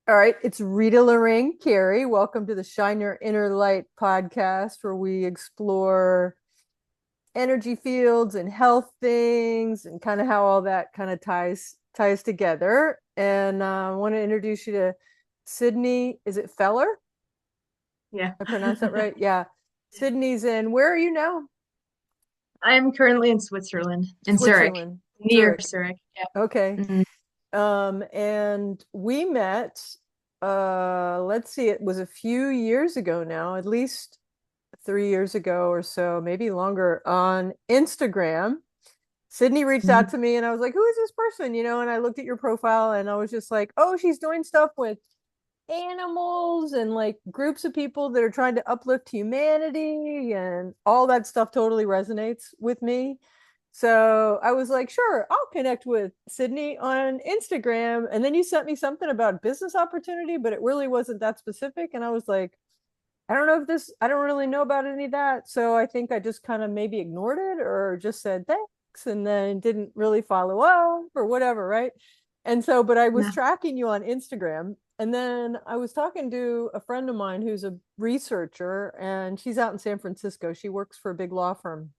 All right, it's Rita Lorraine Carey. Welcome to the Shine Your Inner Light podcast, where we explore energy fields and health things and kind of how all that kind of ties together. And I want to introduce you to Sydney. Is it Feller? Yeah. I pronounced that right? Yeah. Sydney's in. Where are you now? I'm currently in Switzerland, in Zurich, Switzerland. near Zurich. Zurich. Yeah. Okay. Mhm. And we met, let's see, it was a few years ago now, at least 3 years ago or so, maybe longer, on Instagram. Sydney reached out Mhm. to me and I was like, who is this person? And I looked at your profile and I was just like, oh, she's doing stuff with animals and like groups of people that are trying to uplift humanity, and all that stuff totally resonates with me. So I was like, sure, I'll connect with Sydney on Instagram. And then you sent me something about business opportunity, but it really wasn't that specific. And I was like, I don't know if this, I don't really know about any of that. So I think I just kind of maybe ignored it or just said thanks and then didn't really follow up or whatever. Right. And so, but I was Yeah. tracking you on Instagram. And then I was talking to a friend of mine who's a researcher, and she's out in San Francisco. She works for a big law firm,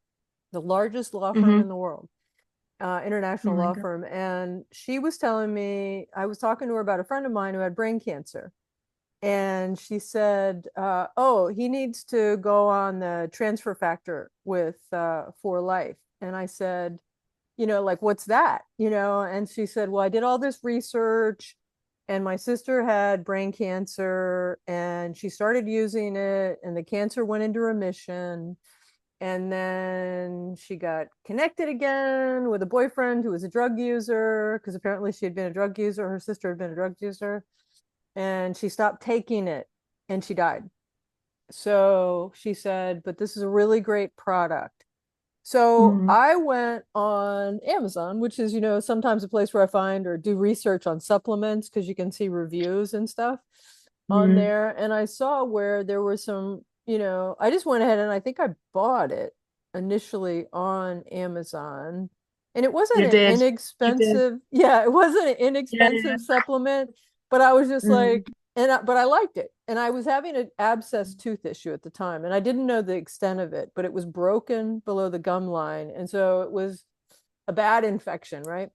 the largest law firm Hmm. in the world, Oh international my law God. firm. And she was telling me, I was talking to her about a friend of mine who had brain cancer. And she said, oh, he needs to go on the transfer factor with For Life. And I said, like, what's that? And she said, well, I did all this research and my sister had brain cancer and she started using it and the cancer went into remission. And then she got connected again with a boyfriend who was a drug user because apparently she had been a drug user. Her sister had been a drug user, and she stopped taking it and she died. So she said, but this is a really great product. So Hmm. I went on Amazon, which is, sometimes a place where I find or do research on supplements because you can see reviews and stuff on Hmm. there. And I saw where there were some, I just went ahead and I think I bought it initially on Amazon. And it wasn't You an did. You did. inexpensive, yeah, it wasn't an Yeah. inexpensive supplement, but I was just Mm. like, but I liked it. And I was having an abscess tooth issue at the time, and I didn't know the extent of it, but it was broken below the gum line. And so it was a bad infection, right?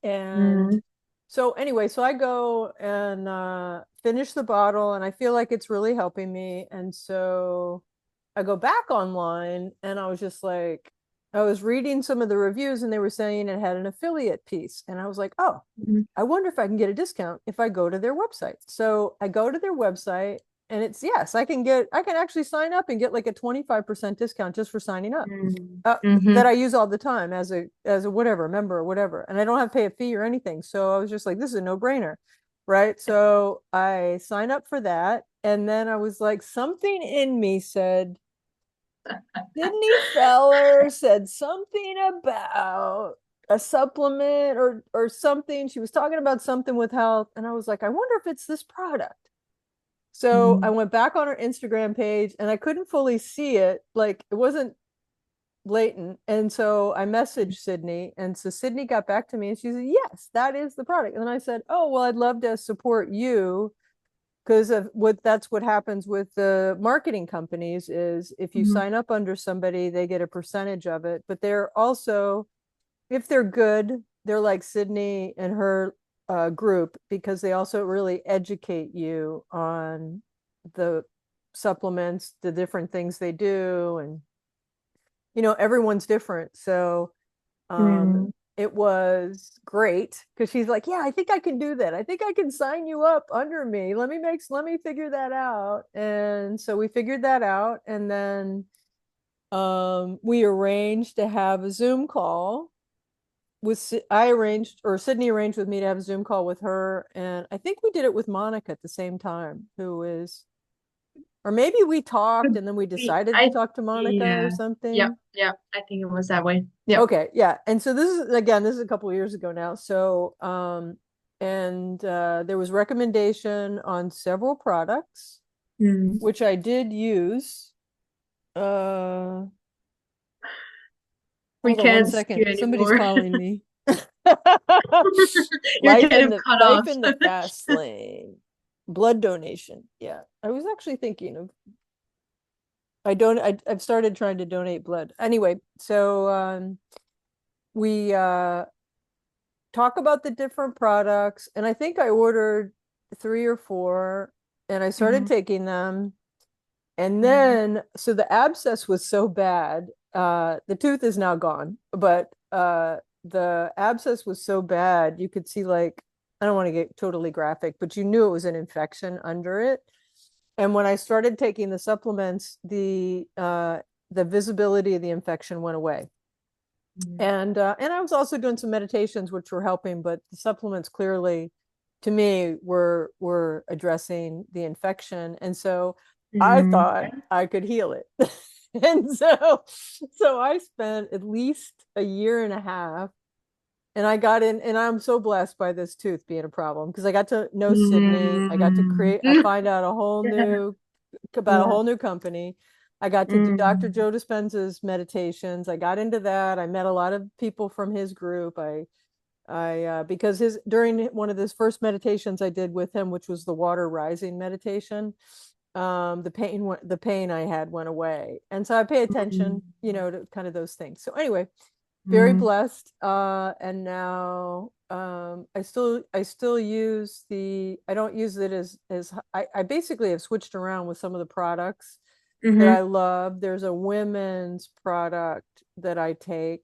And Mm. so anyway, so I go and finish the bottle, and I feel like it's really helping me. And so I go back online and I was just like, I was reading some of the reviews and they were saying it had an affiliate piece. And I was like, oh, Mm. I wonder if I can get a discount if I go to their website. So I go to their website and it's, yes, I can actually sign up and get like a 25% discount just for signing up. Mm. That Hmm. I use all the time as a whatever member or whatever. And I don't have to pay a fee or anything. So I was just like, this is a no-brainer. Right. So I signed up for that. And then I was like, something in me said, Sydney Feller said something about a supplement or something. She was talking about something with health. And I was like, I wonder if it's this product. So I Mm. went back on her Instagram page and I couldn't fully see it. Like it wasn't blatant. And so I messaged Sydney. And so Sydney got back to me and she said, yes, that is the product. And then I said, oh, well, I'd love to support you because of what that's what happens with the marketing companies is if you Mhm. sign up under somebody, they get a percentage of it. But they're also, if they're good, they're like Sydney and her group because they also really educate you on the supplements, the different things they do, and everyone's different. So um, Mm. it was great because she's like, yeah, I think I can do that. I think I can sign you up under me. Let me figure that out. And so we figured that out. And then we arranged to have a Zoom call with, I arranged, or Sydney arranged with me to have a Zoom call with her. And I think we did it with Monica at the same time, who is, or maybe we talked Could and then we be. decided to talk to Monica or Yeah. Yep. something. Yep. I think it was that way. Yep. Okay, yeah. And so this is a couple of years ago now. So and there was recommendation on several products, Mm. which I did use. Uh We Hold on one can't see you second. Somebody's anymore. calling me. You're kind of cut Life off. in the fast lane. Blood donation. Yeah. I was actually thinking of I've started trying to donate blood. Anyway, so we talk about the different products, and I think I ordered 3 or 4, and I started Mhm, taking them. And mhm, then, so the abscess was so bad, the tooth is now gone, but the abscess was so bad, you could see like, I don't want to get totally graphic, but you knew it was an infection under it. And when I started taking the supplements, the visibility of the infection went away. mhm, And I was also doing some meditations which were helping, but the supplements clearly to me were addressing the infection. And so I mhm, thought I could heal it. And so I spent at least a year and a half, and I got in, and I'm so blessed by this tooth being a problem because I got to know Sydney. I got to mhm. create, I find out a whole Yeah, new about a yeah. whole new company. I got to do Dr. Mm, Joe Dispenza's meditations. I got into that. I met a lot of people from his group. Because his during one of his first meditations I did with him, which was the water rising meditation, the pain I had went away, and so I pay attention, mm, to kind of those things. So anyway, very mm, blessed. And now I still use the I don't use it as I basically have switched around with some of the products that I mhm. love. There's a women's product that I take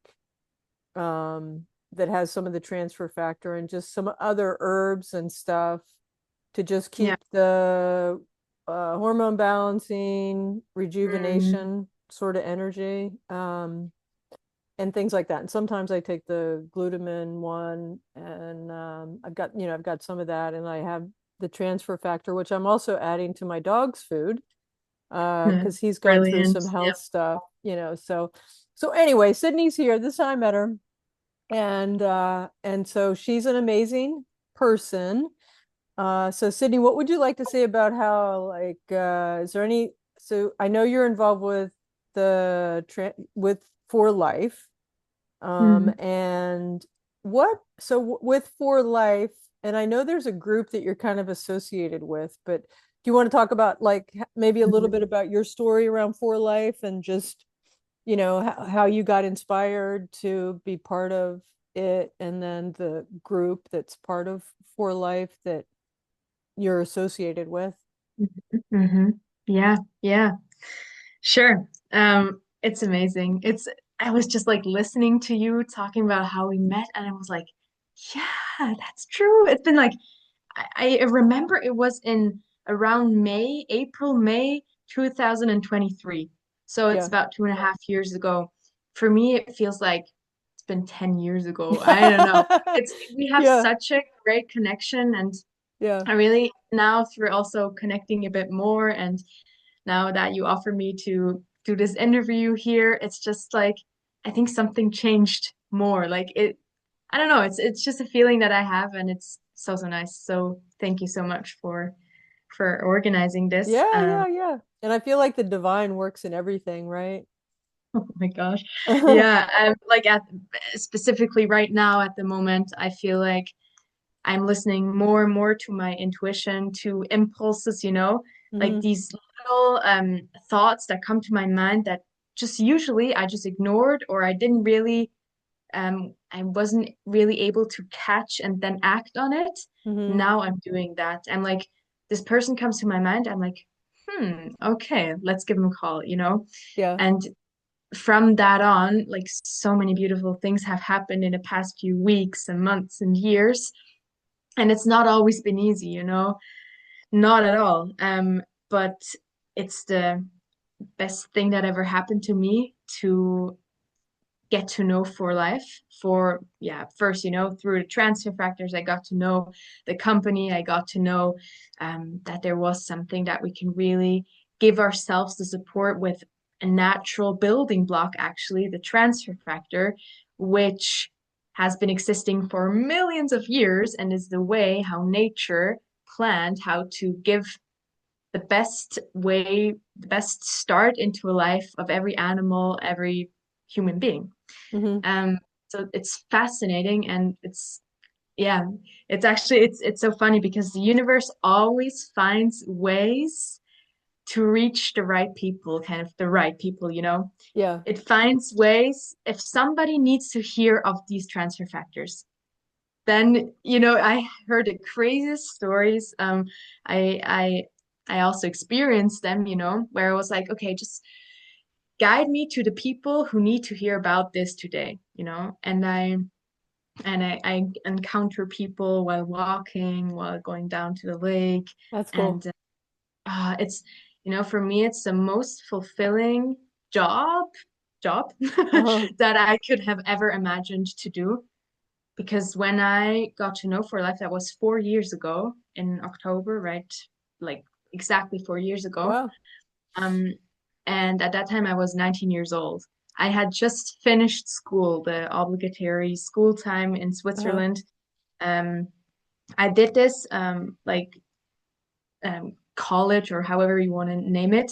that has some of the transfer factor and just some other herbs and stuff to just Yeah. keep the hormone balancing, Mm, rejuvenation sort of energy. And things like that. And sometimes I take the glutamine one, and I've got some of that, and I have the transfer factor, which I'm also adding to my dog's food yeah. because he's gone through Brilliant. some Yeah. health stuff, so anyway, Sydney's here. This time I met her, and so she's an amazing person. So Sydney, what would you like to say about how, like, is there any, so I know you're involved with with For Life. Mhm, And with For Life, and I know there's a group that you're kind of associated with, but do you want to talk about like maybe a little mhm, bit about your story around For Life and just, how you got inspired to be part of it, and then the group that's part of For Life that you're associated with? mhm. Yeah, yeah. Sure. It's amazing. I was just like listening to you talking about how we met, and I was like, yeah, that's true. It's been like I remember it was in around May 2023. So it's Yeah. about 2.5 years ago. For me, it feels like it's been 10 years ago. I don't know. We have Yeah. such a great connection, and Yeah. I really now through also connecting a bit more, and now that you offer me to do this interview here, it's just like I think something changed more. Like I don't know, it's just a feeling that I have, and it's so so nice. So thank you so much for organizing this. Yeah, yeah, yeah. And I feel like the divine works in everything, right? Oh my gosh. Yeah, I'm like at specifically right now at the moment, I feel like I'm listening more and more to my intuition, to impulses, like Hmm. these little thoughts that come to my mind that just usually I just ignored, or I wasn't really able to catch and then act on it. Hmm. Now I'm doing that. I'm like, this person comes to my mind, I'm like, okay, let's give them a call. Yeah. And from that on, like so many beautiful things have happened in the past few weeks and months and years. And it's not always been easy. Not at all. But it's the best thing that ever happened to me to get to know For Life. For, yeah, first, through the transfer factors, I got to know the company. I got to know that there was something that we can really give ourselves the support with a natural building block, actually, the transfer factor, which has been existing for millions of years and is the way how nature planned how to give the best start into a life of every animal, every human being. Hmm. So it's fascinating, and yeah, it's actually it's so funny because the universe always finds ways to reach the right people, kind of the right people, you know. Yeah. It finds ways if somebody needs to hear of these transfer factors. Then, you know, I heard the craziest stories. I I I also experienced them, you know, where I was like, okay, just guide me to the people who need to hear about this today, you know. And I encounter people while walking, while going down to the lake, That's and cool. it's, you know, for me, it's the most fulfilling job job Uh-huh. that I could have ever imagined to do. Because when I got to know For Life, that was 4 years ago in October, right? Like exactly 4 years ago. Wow. Um, and at that time, I was 19 years old. I had just finished school, the obligatory school time in Uh-huh. Switzerland. Um, I did this college or however you want to name it.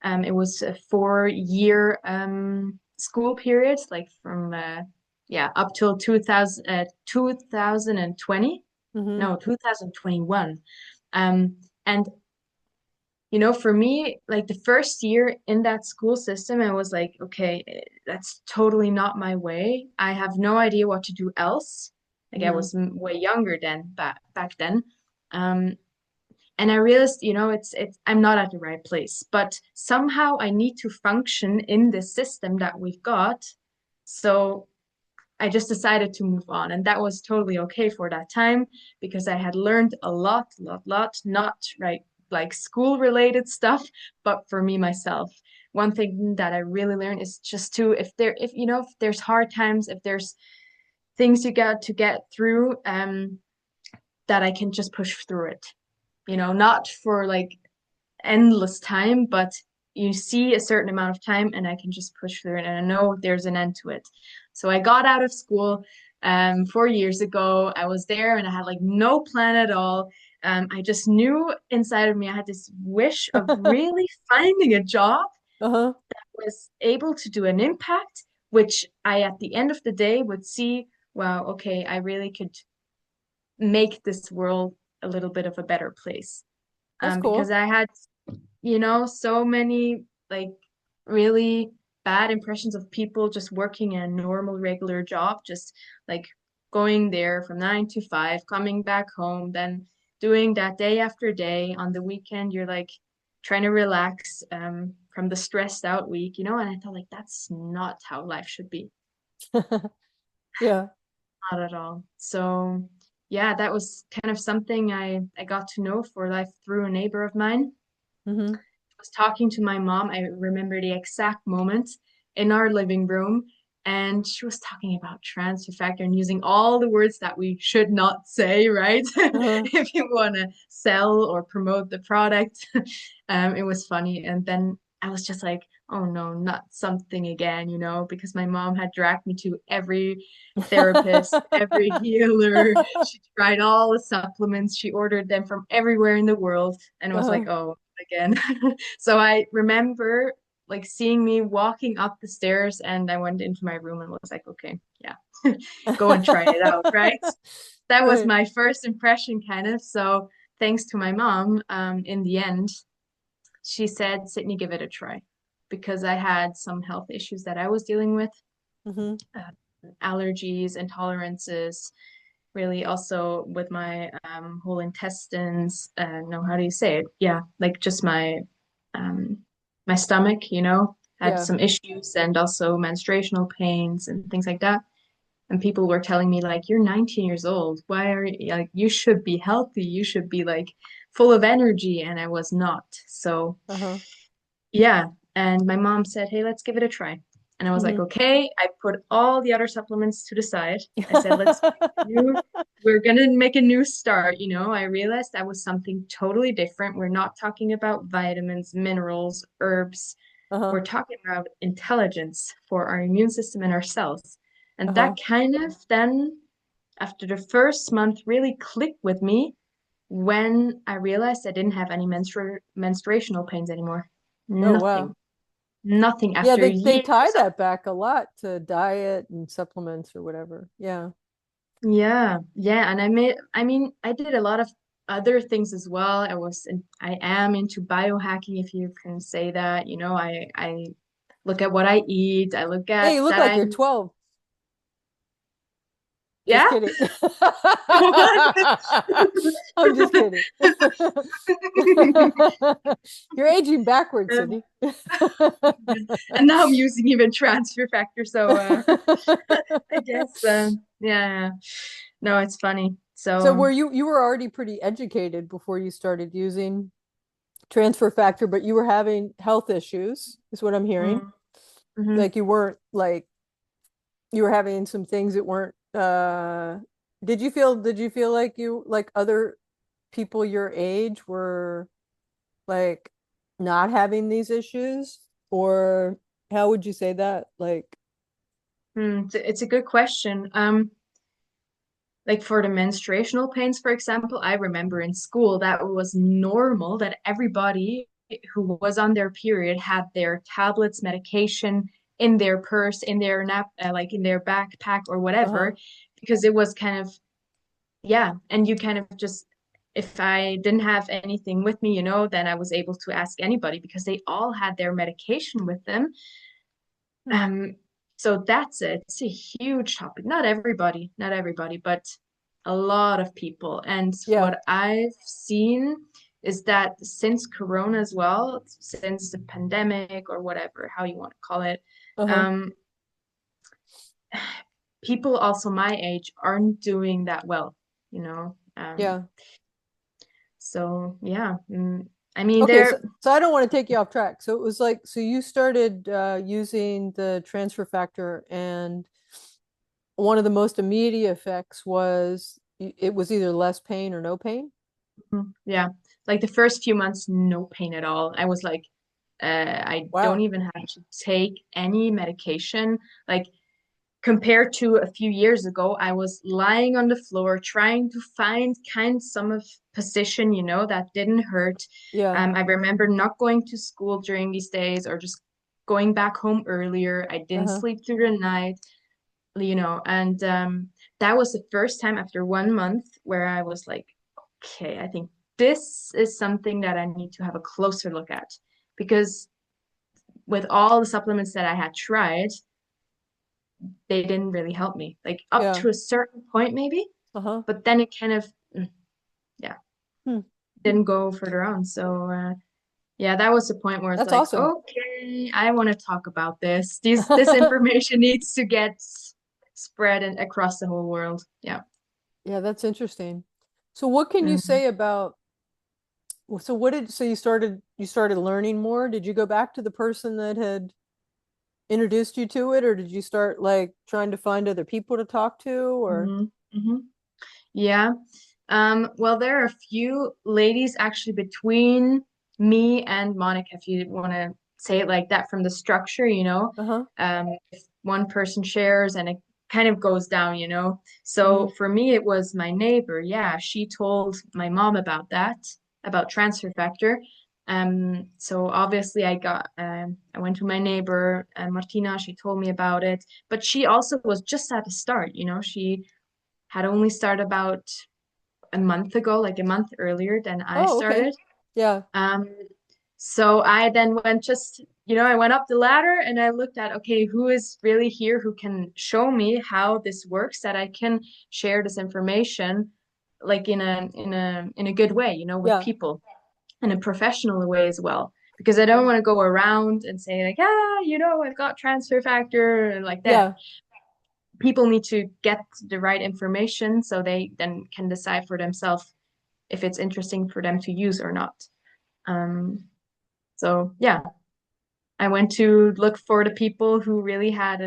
It was a 4 year school period, like from yeah up till 2020. Mm-hmm. No, 2021. Um, and you know, for me, like the first year in that school system, I was like, okay, that's totally not my way. I have no idea what to do else. Like I Mm-hmm. was way younger than back then. Um, and I realized, you know, it's I'm not at the right place, but somehow I need to function in this system that we've got. So I just decided to move on, and that was totally okay for that time because I had learned a lot, not right like school related stuff, but for me myself. One thing that I really learned is just to if you know if there's hard times, if there's things you got to get through, that I can just push through it. You know, not for like endless time, but you see a certain amount of time and I can just push through it and I know there's an end to it. So I got out of school 4 years ago. I was there and I had like no plan at all. I just knew inside of me I had this wish of really finding a job Uh-huh. that was able to do an impact, which I at the end of the day would see, wow, okay, I really could make this world a little bit of a better place. That's Because cool. I had, you know, so many like really bad impressions of people just working a normal, regular job, just like going there from 9 to 5, coming back home, then doing that day after day. On the weekend, you're like trying to relax from the stressed out week, you know, and I thought like that's not how life should be, Yeah. not at all. So yeah, that was kind of something I got to know For Life through a neighbor of mine. Mm-hmm. Was talking to my mom. I remember the exact moment in our living room, and she was talking about transfer factor and using all the words that we should not say, right? Uh-huh. If you want to sell or promote the product. It was funny. And then I was just like, oh no, not something again, you know, because my mom had dragged me to every therapist, every healer. She tried all the supplements. She ordered them from everywhere in the world. And I was like, Uh-huh. oh, again. So I remember like seeing me walking up the stairs and I went into my room and was like, okay, yeah, go and try it out, right? That was Right. my first impression, kind of. So thanks to my mom, in the end, she said, Sydney, give it a try because I had some health issues that I was dealing with, Mm-hmm. uh, allergies, intolerances, really also with my whole intestines. No, how do you say it? Yeah, like just um, my stomach, you know, had Yeah. some issues and also menstruational pains and things like that. And people were telling me like, you're 19 years old. Why are you like you should be healthy. You should be like full of energy. And I was not. So Uh-huh. yeah. And my mom said, hey, let's give it a try. And I was like, Mm-hmm. okay. I put all the other supplements to the side. I said, we're gonna make a new start. You know, I realized that was something totally different. We're not talking about vitamins, minerals, herbs. Uh-huh. We're talking about intelligence for our immune system and our cells. And Uh-huh. that kind of then, after the first month, really clicked with me when I realized I didn't have any menstruational pains anymore. Oh wow. Nothing. nothing Yeah, after they years tie of, that back a lot to diet and supplements or whatever. Yeah. yeah, yeah. And I mean, I did a lot of other things as well. I am into biohacking, if you can say that. You know, I look at what I eat. I look Hey, at you look that like you're I'm, 12. Just yeah. kidding. What? I'm just kidding. You're aging backwards, Um, Sydney. and now I'm using even transfer factor, so I guess yeah. No, it's funny. So So were you were already pretty educated before you started using transfer factor, but you were having health issues, is what I'm hearing. mm, mhm. Like you weren't like you were having some things that weren't did you feel like you like other people your age were like not having these issues? Or how would you say that? Like, It's a good question. Like for the menstruational pains, for example, I remember in school that was normal that everybody who was on their period had their tablets, medication in their purse, in their like in their backpack or uh-huh. whatever, because it was kind of, yeah. And you kind of just, if I didn't have anything with me, you know, then I was able to ask anybody because they all had their medication with them. Hmm. Um, so that's it. It's a huge topic. Not everybody, but a lot of people. And Yeah. what I've seen is that since Corona as well, since the pandemic or whatever, how you want to call it, Uh-huh. um, people also my age aren't doing that well, you know. Yeah. So yeah, I mean, Okay, there. so I don't want to take you off track. So it was like, so you started using the transfer factor, and one of the most immediate effects was it was either less pain or no pain. Yeah, like the first few months, no pain at all. I was like, I don't Wow. even have to take any medication. Like compared to a few years ago, I was lying on the floor trying to find kind some of position, you know, that didn't hurt. Yeah. I remember not going to school during these days or just going back home earlier. I didn't Uh-huh. sleep through the night, you know, and that was the first time after 1 month where I was like, okay, I think this is something that I need to have a closer look at because with all the supplements that I had tried, they didn't really help me. Like up Yeah. to a certain point, maybe, Uh-huh. but then it kind of, yeah, Hmm. didn't go further on. So, yeah, that was the point where it's That's like, awesome. okay, I want to talk about this. This information needs to get spread and across the whole world. Yeah. Yeah, that's interesting. So what can you Mhm. say about so what did so you started learning more? Did you go back to the person that had introduced you to it, or did you start like trying to find other people to talk to, or hmm hmm Yeah. Well, there are a few ladies actually between me and Monica, if you want to say it like that from the structure, you know. uh-huh. If one person shares and it kind of goes down, you know. Hmm. So for me, it was my neighbor. Yeah, she told my mom about that, about transfer factor. So obviously I went to my neighbor, Martina, she told me about it, but she also was just at the start, you know, she had only started about a month ago, like a month earlier than I Oh, okay. started. Yeah. Um, so I then went just, you know, I went up the ladder and I looked at, okay, who is really here who can show me how this works, that I can share this information like in a good way, you know, with Yeah. people in a professional way as well. Because I don't want to go around and say like, ah, you know, I've got transfer factor and like that. Yeah. People need to get the right information so they then can decide for themselves if it's interesting for them to use or not. Um, so yeah, I went to look for the people who really had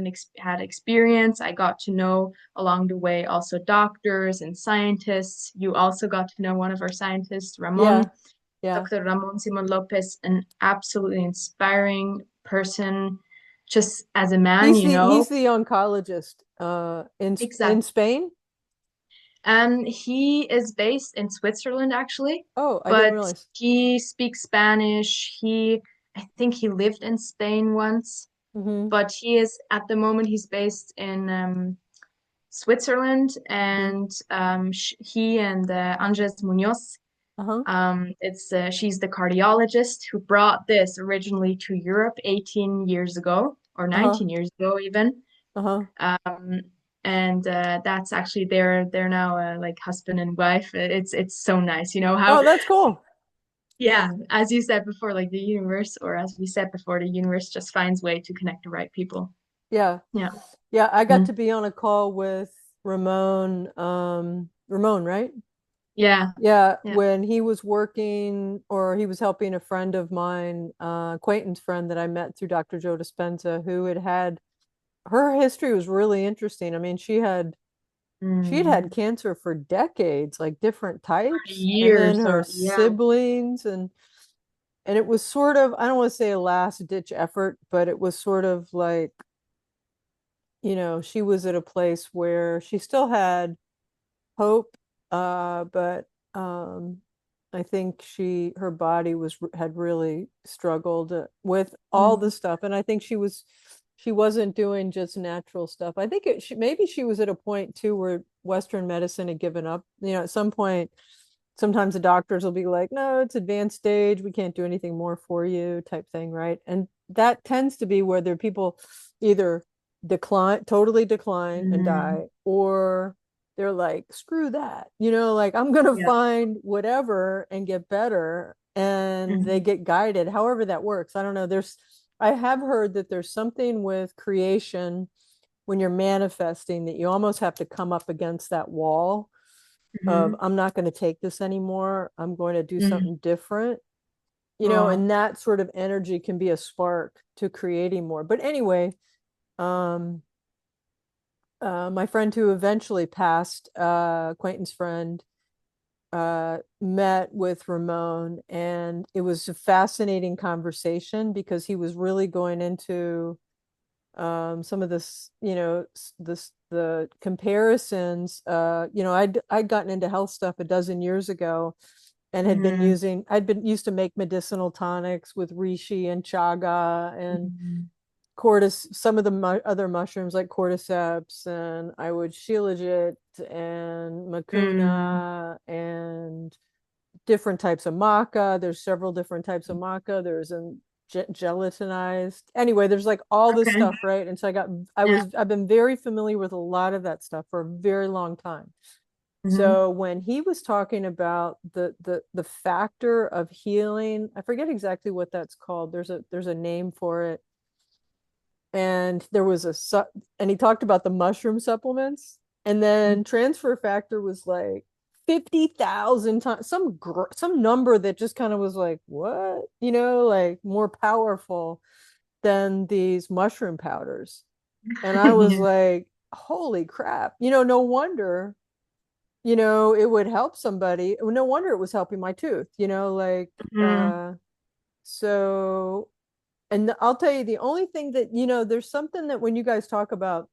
experience. I got to know along the way also doctors and scientists. You also got to know one of our scientists, Yeah. Ramon, Yeah. Dr. Ramon Simon Lopez, an absolutely inspiring person, just as a man, you He's know. the oncologist in Exactly. Spain. He is based in Switzerland actually, Oh, I didn't but realize. he speaks Spanish. He I think he lived in Spain once, Mm-hmm. but he is at the moment he's based in Switzerland, Mm-hmm. and sh he and Andres Munoz. Uh-huh. It's she's the cardiologist who brought this originally to Europe 18 years ago or Uh-huh. 19 years ago even. Uh-huh. Um, and that's actually they're now like husband and wife. It's so nice, you know how Oh, that's cool. yeah, as you said before, like the universe, or as we said before, the universe just finds way to connect the right people. Yeah. Yeah. Yeah, I got Mm. to be on a call with Ramon, right? Yeah. Yeah, Yeah. when he was working or he was helping a friend of mine, acquaintance friend that I met through Dr. Joe Dispenza, who had her history was really interesting. I mean, she'd had Mm. cancer for decades, like different For types, and then years, her or yeah. siblings and it was sort of, I don't want to say a last ditch effort, but it was sort of like, she was at a place where she still had hope, but I think her body had really struggled with all Mm. the stuff, and I think she wasn't doing just natural stuff. I think maybe she was at a point too where Western medicine had given up. At some point, sometimes the doctors will be like, "No, it's advanced stage. We can't do anything more for you," type thing, right? And that tends to be where there are people either totally decline and Mm. die, or they're like, screw that, like I'm gonna Yeah. find whatever and get better, and they Mhm. get guided, however that works. I don't know. I have heard that there's something with creation when you're manifesting that you almost have to come up against that wall of Mhm. I'm not going to take this anymore. I'm going to do Mhm. something different, Oh. and that sort of energy can be a spark to creating more. But anyway, um, my friend who eventually passed, acquaintance friend, met with Ramon, and it was a fascinating conversation because he was really going into some of this, the comparisons. I'd gotten into health stuff a dozen years ago and Mhm. I'd been used to make medicinal tonics with reishi and chaga and Mhm. some of the other mushrooms like cordyceps, and I would shilajit and Mm. mucuna and different types of maca. There's several different types of maca. There's a gelatinized. Anyway, there's like all this Okay. stuff, right? And so Yeah. I've been very familiar with a lot of that stuff for a very long time. Mhm. So when he was talking about the factor of healing, I forget exactly what that's called. There's a name for it. And and he talked about the mushroom supplements, and then transfer factor was like 50,000 times, some number that just kind of was like, what, like more powerful than these mushroom powders. And I was Yeah. like, holy crap, no wonder, it would help somebody. No wonder it was helping my tooth, like, Mhm. so, and I'll tell you the only thing that, there's something that when you guys talk about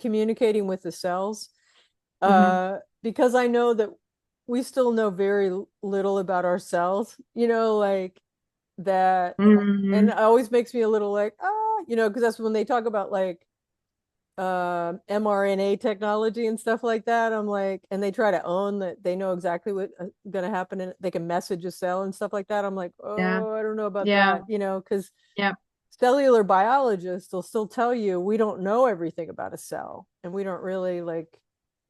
communicating with the cells, Mhm. because I know that we still know very little about ourselves, like that. And it Mhm. always makes me a little like, because that's when they talk about like mRNA technology and stuff like that. I'm like, and they try to own that they know exactly what's going to happen and they can message a cell and stuff like that. I'm like, Yeah. oh, I don't know about Yeah. that, because Yeah. cellular biologists will still tell you we don't know everything about a cell, and we don't really like.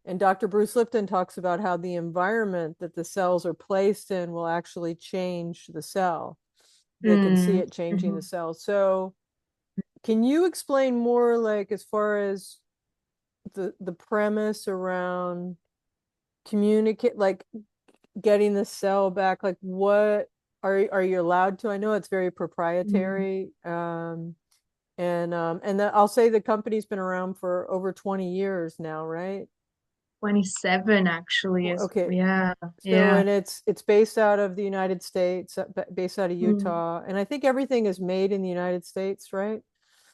And Dr. Bruce Lipton talks about how the environment that the cells are placed in will actually change the cell. They can see Mm. it changing the Mhm. cell. So can you explain more, like, as far as the premise around communicate, like getting the cell back, like what are you allowed to? I know it's very Mm. proprietary. I'll say the company's been around for over 20 years now, right? 27 actually is Okay. yeah. So, Yeah. and it's based out of the United States, based out of Mm. Utah, and I think everything is made in the United States, right?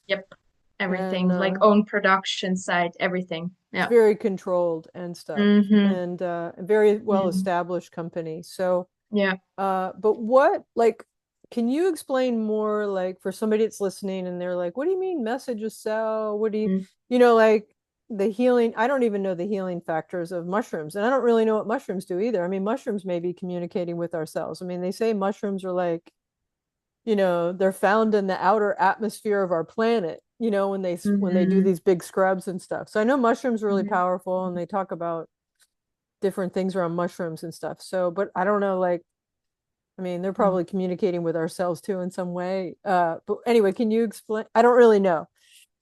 Yep. And Everything like own production site, everything. it's Yeah. very controlled and stuff, Mm-hmm. and a very well Mm. established company. So, Yeah. but what, like? Can you explain more, like for somebody that's listening and they're like, what do you mean message a cell? What do you, Mm. like the healing, I don't even know the healing factors of mushrooms. And I don't really know what mushrooms do either. I mean, mushrooms may be communicating with ourselves. I mean, they say mushrooms are like, they're found in the outer atmosphere of our planet, when they do Hmm. these big scrubs and stuff. So I know mushrooms are really Hmm. powerful and they talk about different things around mushrooms and stuff. So, but I don't know, like, I mean, they're probably communicating with ourselves too in some way. But anyway, can you explain? I don't really know.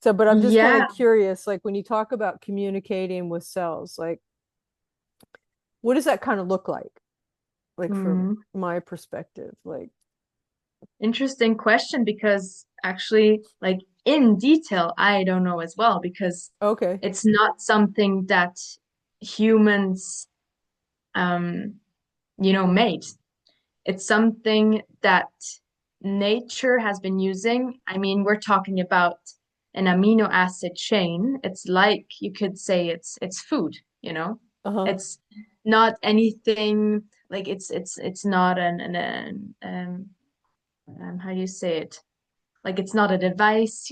So, but I'm just kind Yeah. of curious, like when you talk about communicating with cells, like what does that kind of look like? Like from Mm. my perspective, like, Interesting question because actually, like in detail, I don't know as well because okay, it's not something that humans, um, made. It's something that nature has been using. I mean, we're talking about an amino acid chain. It's like you could say it's food, you know? uh-huh. It's not anything like it's not how do you say it? Like it's not a device,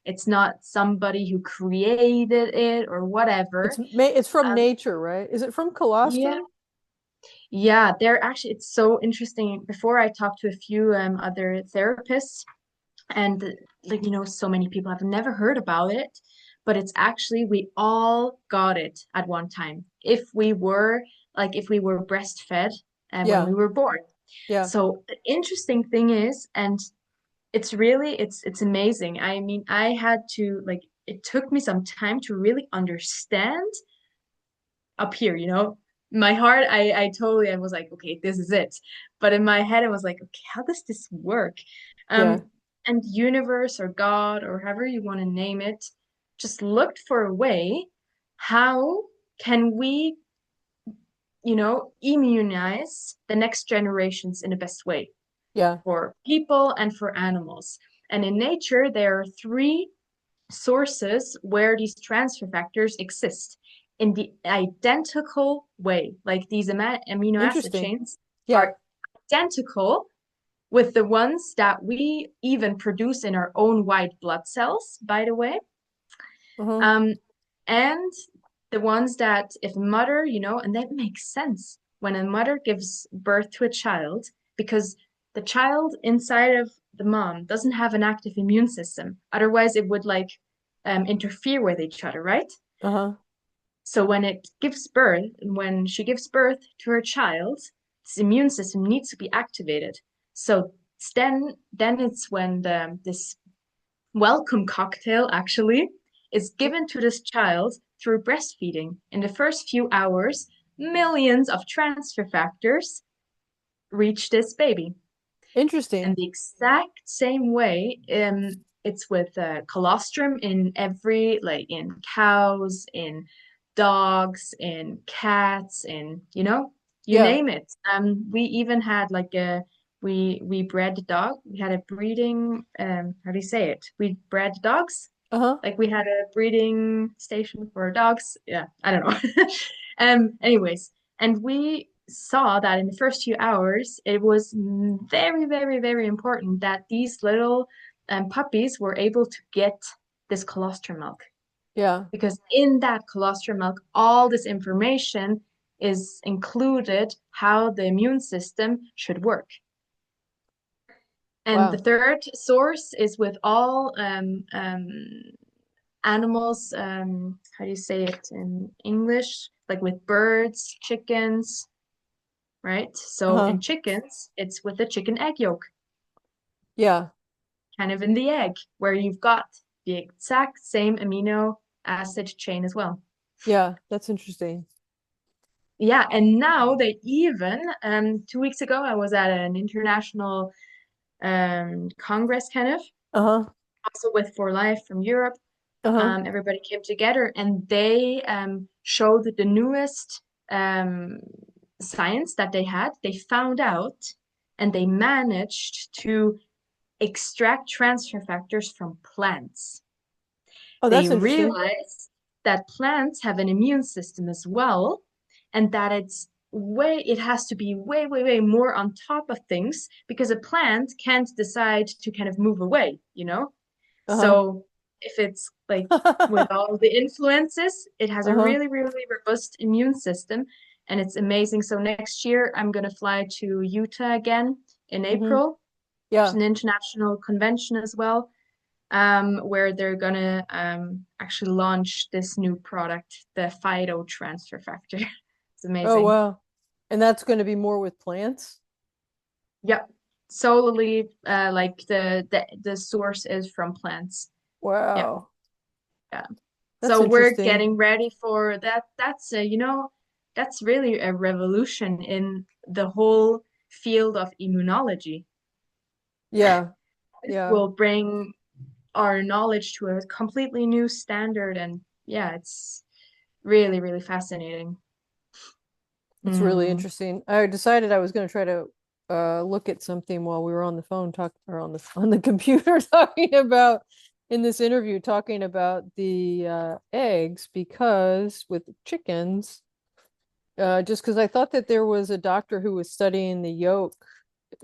It's not somebody who created it or whatever. It's from Um, nature, right? Is it from yeah, colostrum? yeah, they're actually, it's so interesting. Before I talked to a few other therapists, and like, so many people have never heard about it, but it's actually, we all got it at one time. If we were breastfed and when Yeah, we were born. yeah, So the interesting thing is, and it's really, it's amazing. I mean, I had to like, it took me some time to really understand up here, My heart, I was like, okay, this is it. But in my head, I was like, okay, how does this work? yeah, And universe or God or however you want to name it, just looked for a way, how can we, immunize the next generations in the best way yeah. for people and for animals. And in nature, there are three sources where these transfer factors exist in the identical way. Like these amino acid Interesting. chains Yeah. are identical with the ones that we even produce in our own white blood cells, by the way. Uh-huh. Um, and the ones that if a mother, and that makes sense when a mother gives birth to a child, because the child inside of the mom doesn't have an active immune system. Otherwise, it would like interfere with each other, right? Uh-huh. So when she gives birth to her child, this immune system needs to be activated. So then it's when this welcome cocktail actually is given to this child through breastfeeding. In the first few hours, millions of transfer factors reach this baby. And Interesting. the exact same way, it's with colostrum in every, like in cows, in dogs, in cats, in, you Yeah. name it. We even had like we bred a dog. We had a breeding, how do you say it? We bred dogs. Uh-huh. Like we had a breeding station for dogs. Yeah, I don't know. Anyways, and we saw that in the first few hours, it was very, very, very important that these little puppies were able to get this colostrum milk. Yeah. Because in that colostrum milk, all this information is included how the immune system should work. And the Wow. third source is with all animals, how do you say it in English? Like with birds, chickens, right? So Uh-huh. in chickens, it's with the chicken egg yolk, Yeah. kind of in the egg, where you've got the exact same amino acid chain as well. Yeah. That's interesting. Yeah, and now they even 2 weeks ago I was at an international congress kind of, Uh-huh. also with For Life from Europe. Uh-huh. Everybody came together and they showed the newest um, science that they had. They found out and they managed to extract transfer factors from plants. Oh, They that's interesting. realized that plants have an immune system as well, and that it's it has to be way, way, way more on top of things because a plant can't decide to kind of move away, you know? Uh-huh. So if it's like with all the influences, it has a Uh-huh. really, really robust immune system and it's amazing. So next year I'm gonna fly to Utah again in Hmm. April. There's Yeah. an international convention as well, where they're gonna actually launch this new product, the phytotransfer factor. It's Oh, amazing. wow. And that's going to be more with plants? Yep. Solely like the source is from plants. Yeah. Wow. Yeah. That's So we're interesting. getting ready for that. That's that's really a revolution in the whole field of immunology. Yeah. This Yeah. will bring our knowledge to a completely new standard, and yeah, it's really, really fascinating. It's really Hmm. interesting. I decided I was going to try to look at something while we were on the phone talk or on the on the computer talking about in this interview talking about the eggs because with chickens just because I thought that there was a doctor who was studying the yolk,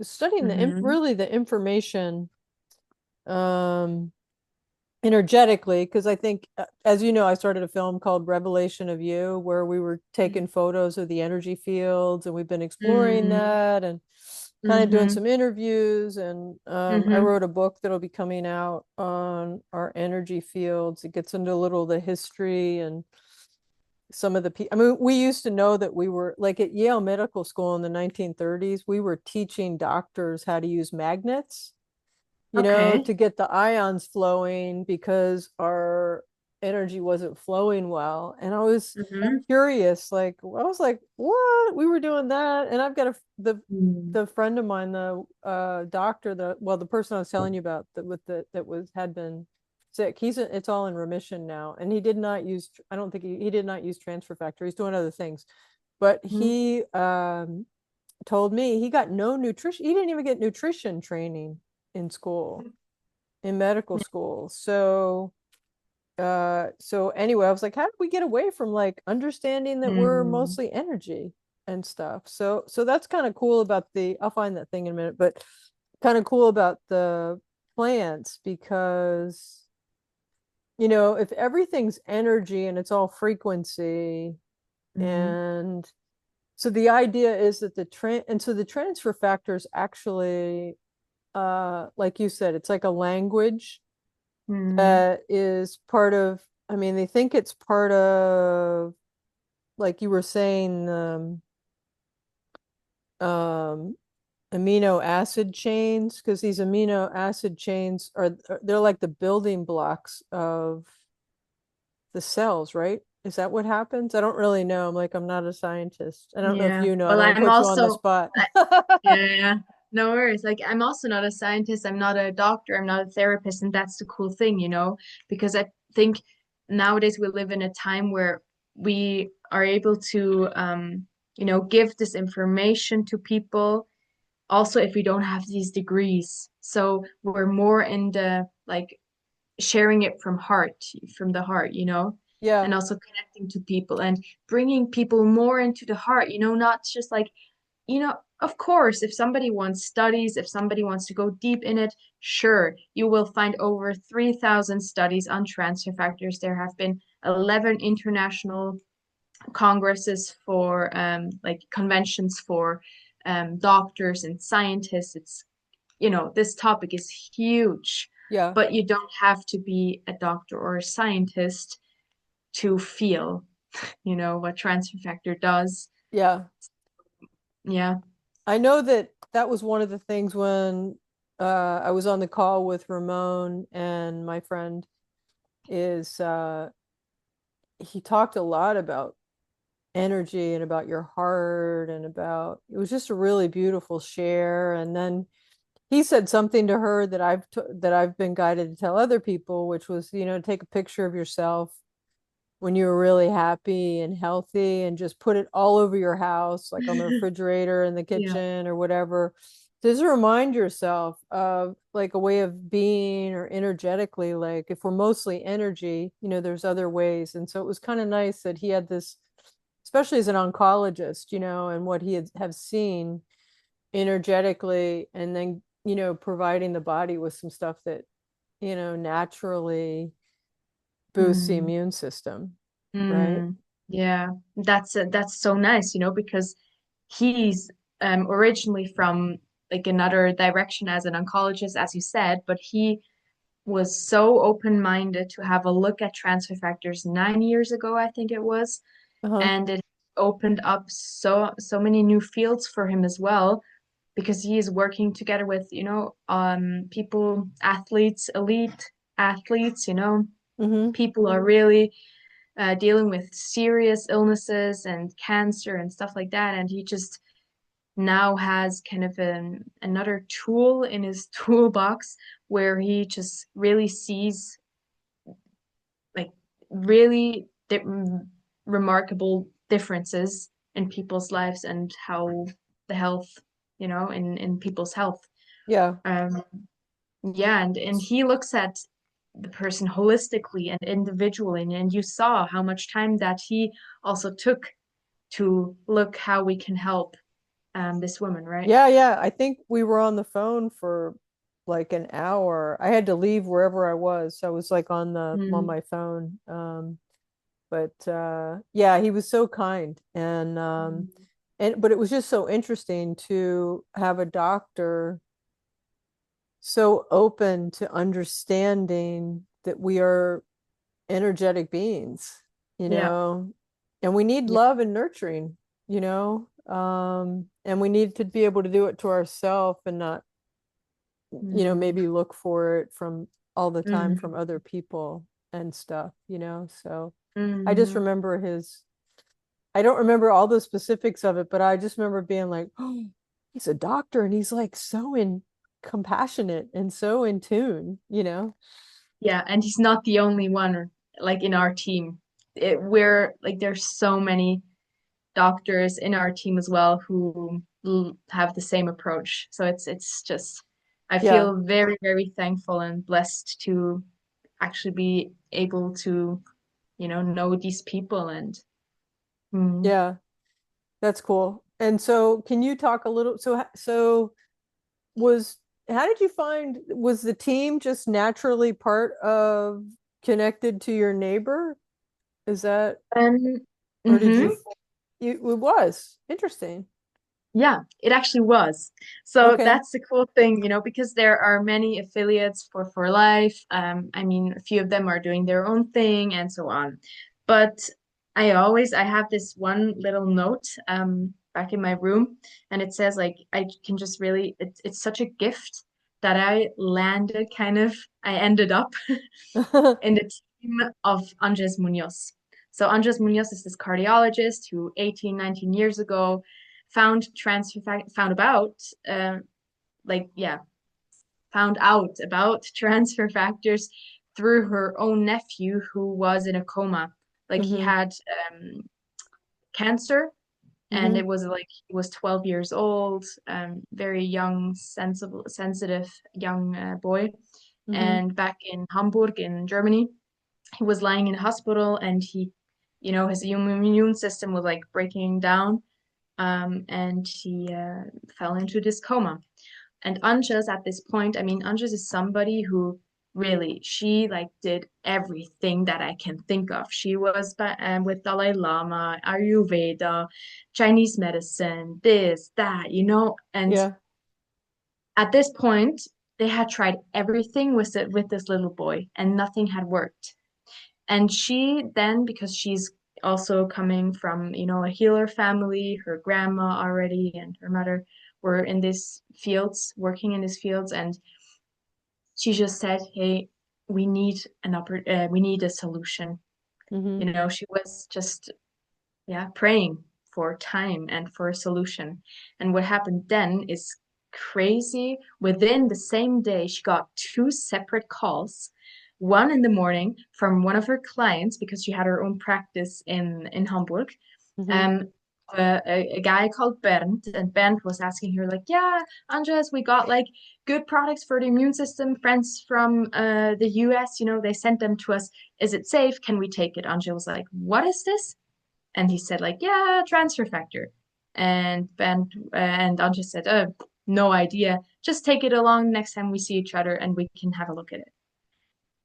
studying the Hmm. really the information um energetically because I think as you know I started a film called Revelation of You where we were taking photos of the energy fields and we've been exploring Hmm. that and kind of doing Hmm. some interviews and I Hmm. wrote a book that'll be coming out on our energy fields. It gets into a little of the history and some of the people. I mean, we used to know that we were like at Yale Medical School in the 1930s, we were teaching doctors how to use magnets, Okay. to get the ions flowing because our energy wasn't flowing well. And I was Hmm. curious, like I was like, what? We were doing that. And I've got Mm. the friend of mine, the doctor, the person I was telling you about that with the that was had been sick. It's all in remission now. And he did not use I don't think he did not use transfer factor. He's doing other things. But he told me he got no nutrition. He didn't even get nutrition training in school, in medical school. So anyway, I was like, how did we get away from like understanding that we're Mm. mostly energy and stuff? So that's kind of cool about I'll find that thing in a minute, but kind of cool about the plants because if everything's energy and it's all frequency Mm. and so the idea is that the transfer factors actually like you said, it's like a language Mm. that is part of, I mean, they think it's part of, like you were saying, um, amino acid chains, because these amino acid chains they're like the building blocks of the cells, right? Is that what happens? I don't really know. I'm not a scientist. I don't know if Yeah. you know. I Well, don't want to I'm put you on the also, spot. yeah, no worries. Like, I'm also not a scientist. I'm not a doctor. I'm not a therapist. And that's the cool thing, because I think nowadays we live in a time where we are able to, give this information to people. Also, if we don't have these degrees. So we're more in the like sharing it from the heart, Yeah. and also connecting to people and bringing people more into the heart, not just like, of course, if somebody wants studies, if somebody wants to go deep in it, sure, you will find over 3,000 studies on transfer factors. There have been 11 international congresses for like conventions for doctors and scientists. This topic is huge, Yeah. but you don't have to be a doctor or a scientist to feel, what transfer factor does. Yeah. Yeah. I know that that was one of the things when I was on the call with Ramon and my friend is he talked a lot about energy and about your heart and about it was just a really beautiful share. And then he said something to her that I've been guided to tell other people, which was, take a picture of yourself when you were really happy and healthy and just put it all over your house, like on the refrigerator in the Yeah. kitchen or whatever. Just remind yourself of like a way of being or energetically, like if we're mostly energy, there's other ways. And so it was kind of nice that he had this especially as an oncologist, and what he have seen energetically, and then, providing the body with some stuff that, naturally boosts the Mm, immune system, right? mm, yeah, that's so nice, because he's originally from like another direction as an oncologist, as you said, but he was so open-minded to have a look at transfer factors 9 years ago, I think it was, Uh-huh. and it opened up so many new fields for him as well, because he is working together with, people, athletes, elite athletes, Mm-hmm. people are really dealing with serious illnesses and cancer and stuff like that, and he just now has kind of another tool in his toolbox where he just really sees like really remarkable differences in people's lives and how the health, in people's health. Yeah. Um, yeah, and he looks at the person holistically and individually, and you saw how much time that he also took to look how we can help this woman, right? Yeah, yeah. I think we were on the phone for like an hour. I had to leave wherever I was. So I was like on Mm, my phone. But yeah, he was so kind, mm, and but it was just so interesting to have a doctor so open to understanding that we are energetic beings, you yeah, know, and we need yeah, love and nurturing, and we need to be able to do it to ourselves and not, mm, maybe look for it from all the time mm, from other people and stuff. So I just mm. remember I don't remember all the specifics of it, but I just remember being like, oh, he's a doctor and he's like so compassionate and so in tune. Yeah, and he's not the only one, like in our team. We're like there's so many doctors in our team as well who have the same approach. So it's just I Yeah. feel very, very thankful and blessed to actually be able to, know these people and mm. Yeah. That's cool. And so can you talk a little, so was how did you find, was the team just naturally part of connected to your neighbor? Is that, Um, or did mhm. it was interesting. Yeah, it actually was. So Okay. that's the cool thing, because there are many affiliates for life. I mean, a few of them are doing their own thing and so on. But I have this one little note back in my room, and it says like I can just really it's such a gift that I ended up in the team of Andres Munoz. So Andres Munoz is this cardiologist who 18, 19 years ago found about uh, like yeah found out about transfer factors through her own nephew who was in a coma. Like he Hmm. had cancer, and Hmm. it was like he was 12 years old, very young, sensitive young boy. Hmm. And back in Hamburg in Germany, he was lying in a hospital, and his immune system was like breaking down, and he fell into this coma. And Anjas at this point, I mean, Anjas is somebody who really, she like did everything that I can think of. She was with Dalai Lama, Ayurveda, Chinese medicine, this, that, and Yeah. at this point, they had tried everything with this little boy, and nothing had worked. And she then, because she's also coming from, a healer family, her grandma already and her mother were in these fields, working in these fields, and she just said, "Hey, we need a solution." Hmm. She was just, yeah, praying for time and for a solution. And what happened then is crazy. Within the same day, she got two separate calls. One in the morning from one of her clients because she had her own practice in Hamburg. Hmm. Um, a guy called Bernd, and Bernd was asking her like, "Yeah, Andres, we got like good products for the immune system. Friends from the US, they sent them to us. Is it safe? Can we take it?" Andrea was like, "What is this?" And he said like, yeah, transfer factor. And Anja said, no idea. Just take it along next time we see each other and we can have a look at it.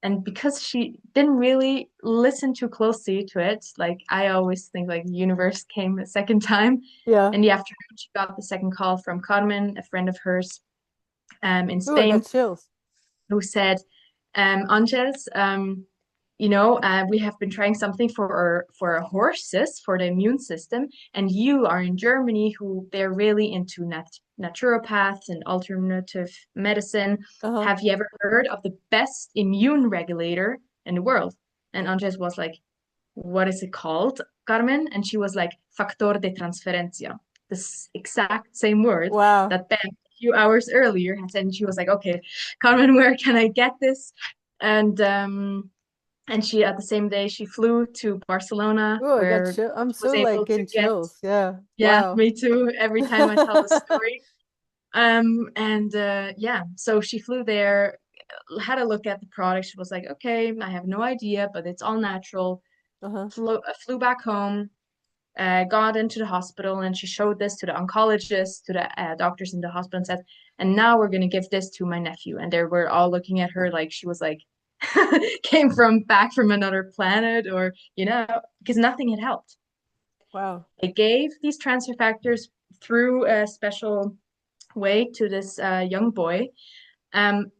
And because she didn't really listen too closely to it, like I always think like the universe came a second time. Yeah. In the afternoon, she got the second call from Carmen, a friend of hers, in Ooh, I got Spain, chills. who said, Anges, we have been trying something for our horses for the immune system, and you are in Germany, who they're really into naturopaths and alternative medicine. Uh-huh. Have you ever heard of the best immune regulator in the world? And Anges was like, what is it called, Carmen? And she was like, factor de transferencia, this exact same word Wow. that Ben a few hours earlier had said. And she was like, okay, Carmen, where can I get this? And she at the same day she flew to Barcelona Ooh, I got where chill. I'm she was so able like to getting get, chills. Yeah. yeah, Wow. me too, every time I tell the story. And yeah, so she flew there, had a look at the product. She was like, okay, I have no idea, but it's all natural. Uh-huh. Flew back home, got into the hospital, and she showed this to the oncologist, to the doctors in the hospital, and said, and now we're going to give this to my nephew. And they were all looking at her like she was like, came from back from another planet, or, because nothing had helped. Wow. They gave these transfer factors through a special way to this young boy. Um,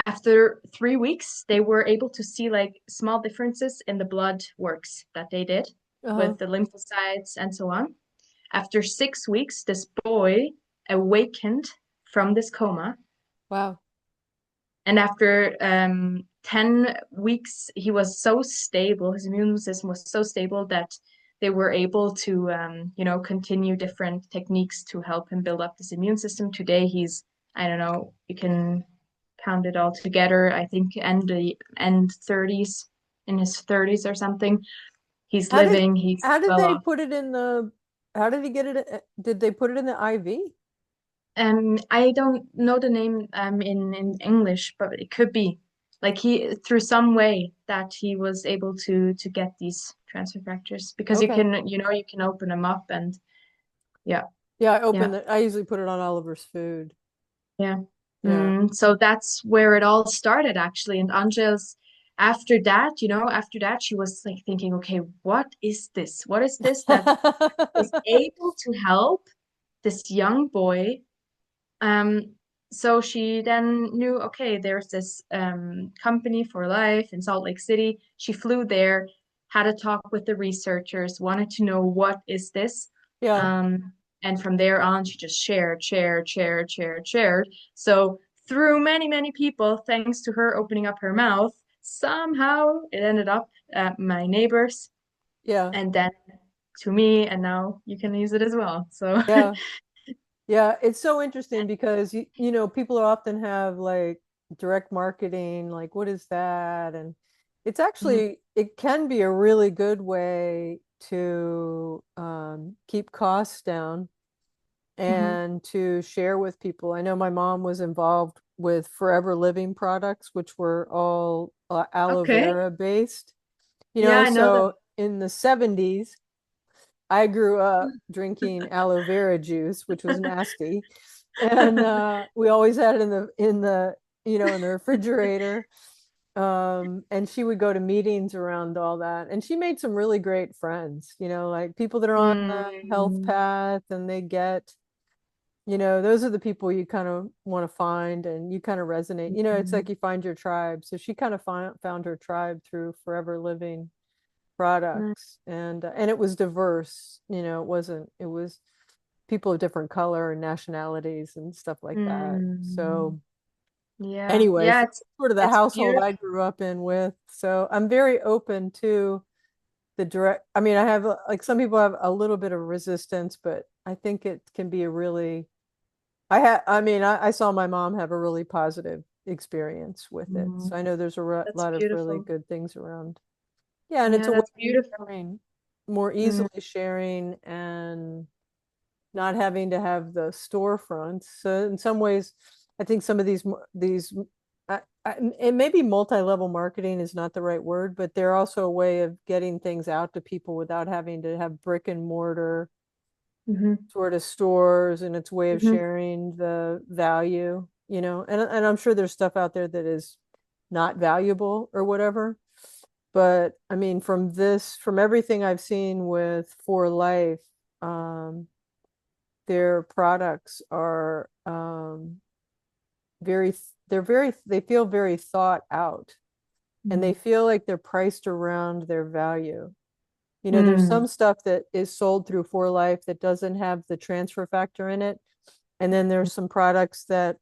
After 3 weeks, they were able to see like small differences in the blood works that they did Uh-huh. with the lymphocytes and so on. After 6 weeks, this boy awakened from this coma. Wow. And after 10 weeks, he was so stable, his immune system was so stable that they were able to, continue different techniques to help him build up this immune system. Today, he's, I don't know, you can count it all together, I think, end 30s, in his 30s or something. He's How did living, he's how did well they off. put it in the how did he get it? Did they put it in the IV? I don't know the name in English, but it could be like he through some way that he was able to get these transfer factors because you Okay. can you can open them up and yeah, Yeah, I yeah, opened it. I usually put it on Oliver's food. yeah. Yeah. So that's where it all started actually. And Angels, after that she was like thinking, okay, what is this? What is this that is able to help this young boy? Um, so she then knew, okay, there's this company for life in Salt Lake City. She flew there, had a talk with the researchers, wanted to know what is this. Yeah. Um, and from there on, she just shared. So through many, many people, thanks to her opening up her mouth, somehow it ended up at my neighbors Yeah. and then to me, and now you can use it as well. So Yeah. Yeah, it's so interesting because people often have like direct marketing, like what is that? And it's actually it can be a really good way to keep costs down Mhm. and to share with people. I know my mom was involved with Forever Living products, which were all aloe Okay. vera based. Yeah, I know So them. in the 70s, I grew up drinking aloe vera juice, which was nasty. And we always had it in the refrigerator. And she would go to meetings around all that. And she made some really great friends, like people that are on the health Mm, path and they get, those are the people you kind of want to find and you kind of resonate. It's like mm, you find your tribe. So she kind of found her tribe through Forever Living mm, products and it was diverse. It was people of different color and nationalities and stuff like that. mm. So Yeah, anyways, yeah, that's sort of the it's household I beautiful. grew up in with. So I'm very open to the direct. I mean, I have like some people have a little bit of resistance, but I think it can be a really I mean, I saw my mom have a really positive experience with it. Mm, So I know there's a that's lot of really beautiful. good things around. Yeah, and it's Yeah, a way that's of beautiful. sharing, more Mm, easily sharing and not having to have the storefronts. So in some ways, I think some of these and maybe multi-level marketing is not the right word, but they're also a way of getting things out to people without having to have brick and mortar Hmm. sort of stores, and its way of Hmm. sharing the value, and I'm sure there's stuff out there that is not valuable or whatever. But I mean, from everything I've seen with For Life, um, their products are very, they feel very thought out, and they feel like they're priced around their value. There's Mm. some stuff that is sold through For Life that doesn't have the transfer factor in it. And then there's some products that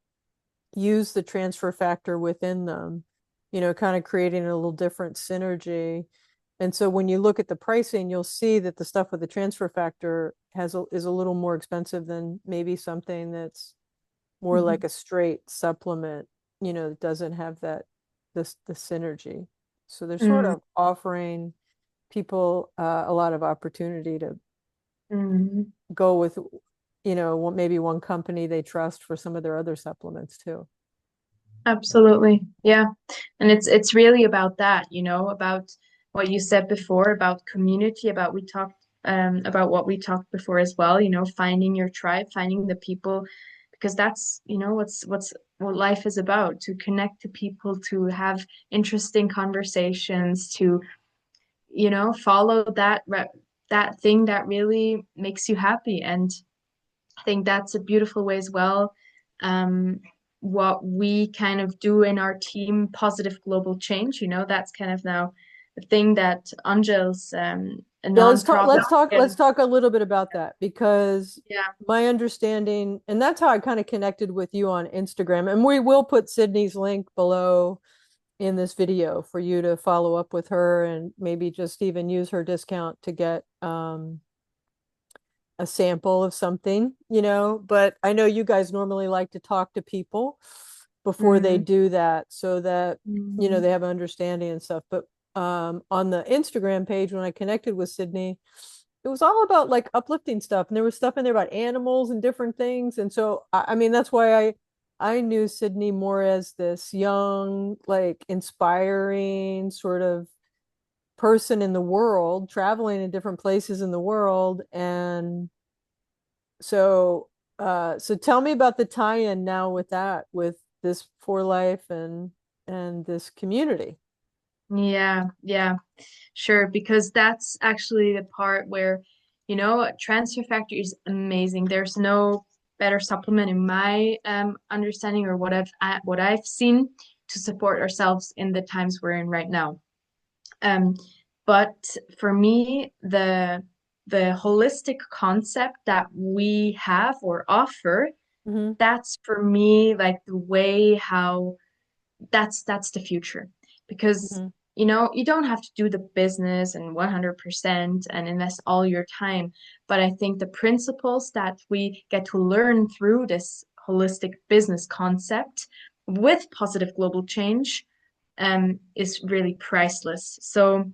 use the transfer factor within them, kind of creating a little different synergy. And so when you look at the pricing, you'll see that the stuff with the transfer factor is a little more expensive than maybe something that's more Mhm. like a straight supplement, that doesn't have the synergy. So they're sort Mm. of offering people a lot of opportunity to Mm. go with, maybe one company they trust for some of their other supplements too. Absolutely. Yeah. And it's really about that, about what you said before about community, about what we talked before as well, finding your tribe, finding the people, because that's, what life is about, to connect to people, to have interesting conversations, to, follow that thing that really makes you happy. And I think that's a beautiful way as well. Um, what we kind of do in our team, positive global change, that's kind of now the thing that Angel's a Yeah, let's talk nonprofit. let's talk let's And talk a little bit about that, because yeah, my understanding, and that's how I kind of connected with you on Instagram, and we will put Sydney's link below in this video for you to follow up with her and maybe just even use her discount to get a sample of something, but I know you guys normally like to talk to people before they mm, do that, so that mm, they have an understanding and stuff. But on the Instagram page, when I connected with Sydney, it was all about like uplifting stuff, and there was stuff in there about animals and different things. And so I mean, that's why I knew Sydney more as this young, like inspiring sort of person in the world, traveling in different places in the world. And so so tell me about the tie-in now with that, with this For Life and this community. yeah, yeah, sure. Because that's actually the part where, transfer factor is amazing. There's no better supplement in my understanding, or what I've seen, to support ourselves in the times we're in right now. Um, but for me, the holistic concept that we have or offer, Hmm. that's for me like the way how that's the future. Because Hmm. you don't have to do the business and 100% and invest all your time, but I think the principles that we get to learn through this holistic business concept with positive global change is really priceless. So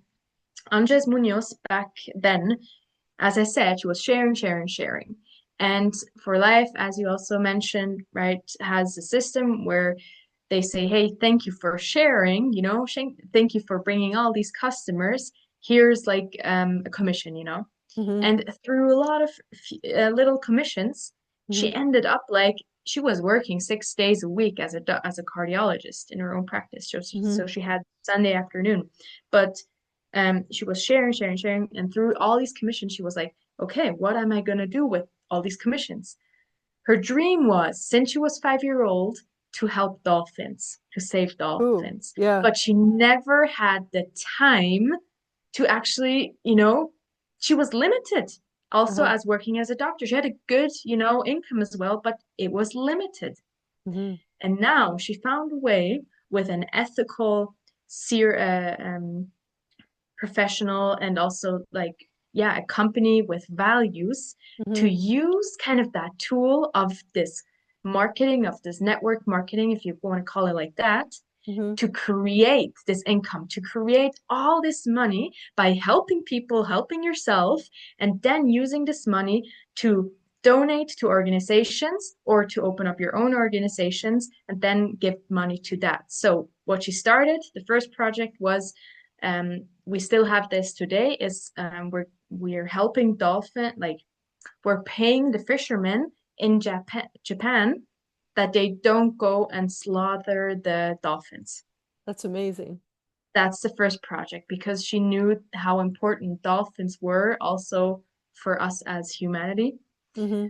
Andres Munoz back then, as I said, she was sharing, sharing, sharing. And For Life, as you also mentioned, right, has a system where they say, hey, thank you for sharing, thank you for bringing all these customers. Here's like a commission, Hmm. And through a lot of little commissions, Hmm. she ended up like she was working 6 days a week as a cardiologist in her own practice. So Hmm. she had Sunday afternoon, but she was sharing, sharing, sharing, and through all these commissions, she was like, okay, what am I gonna do with all these commissions? Her dream was, since she was 5 year old, to help dolphins, to save Ooh, dolphins. yeah. But she never had the time to actually, she was limited. Also, Uh-huh. as working as a doctor, she had a good, income as well, but it was limited. Hmm. And now she found a way with an ethical, ser professional, and also like, yeah, a company with values, to Hmm. use kind of that tool of this marketing, of this network marketing, if you want to call it like that, Hmm. to create this income, to create all this money by helping people, helping yourself, and then using this money to donate to organizations or to open up your own organizations and then give money to that. So what she started, the first project was, we still have this today, is we're helping dolphin, like we're paying the fishermen in Japan that they don't go and slaughter the dolphins. That's amazing. That's the first project because she knew how important dolphins were also for us as humanity. Mm-hmm.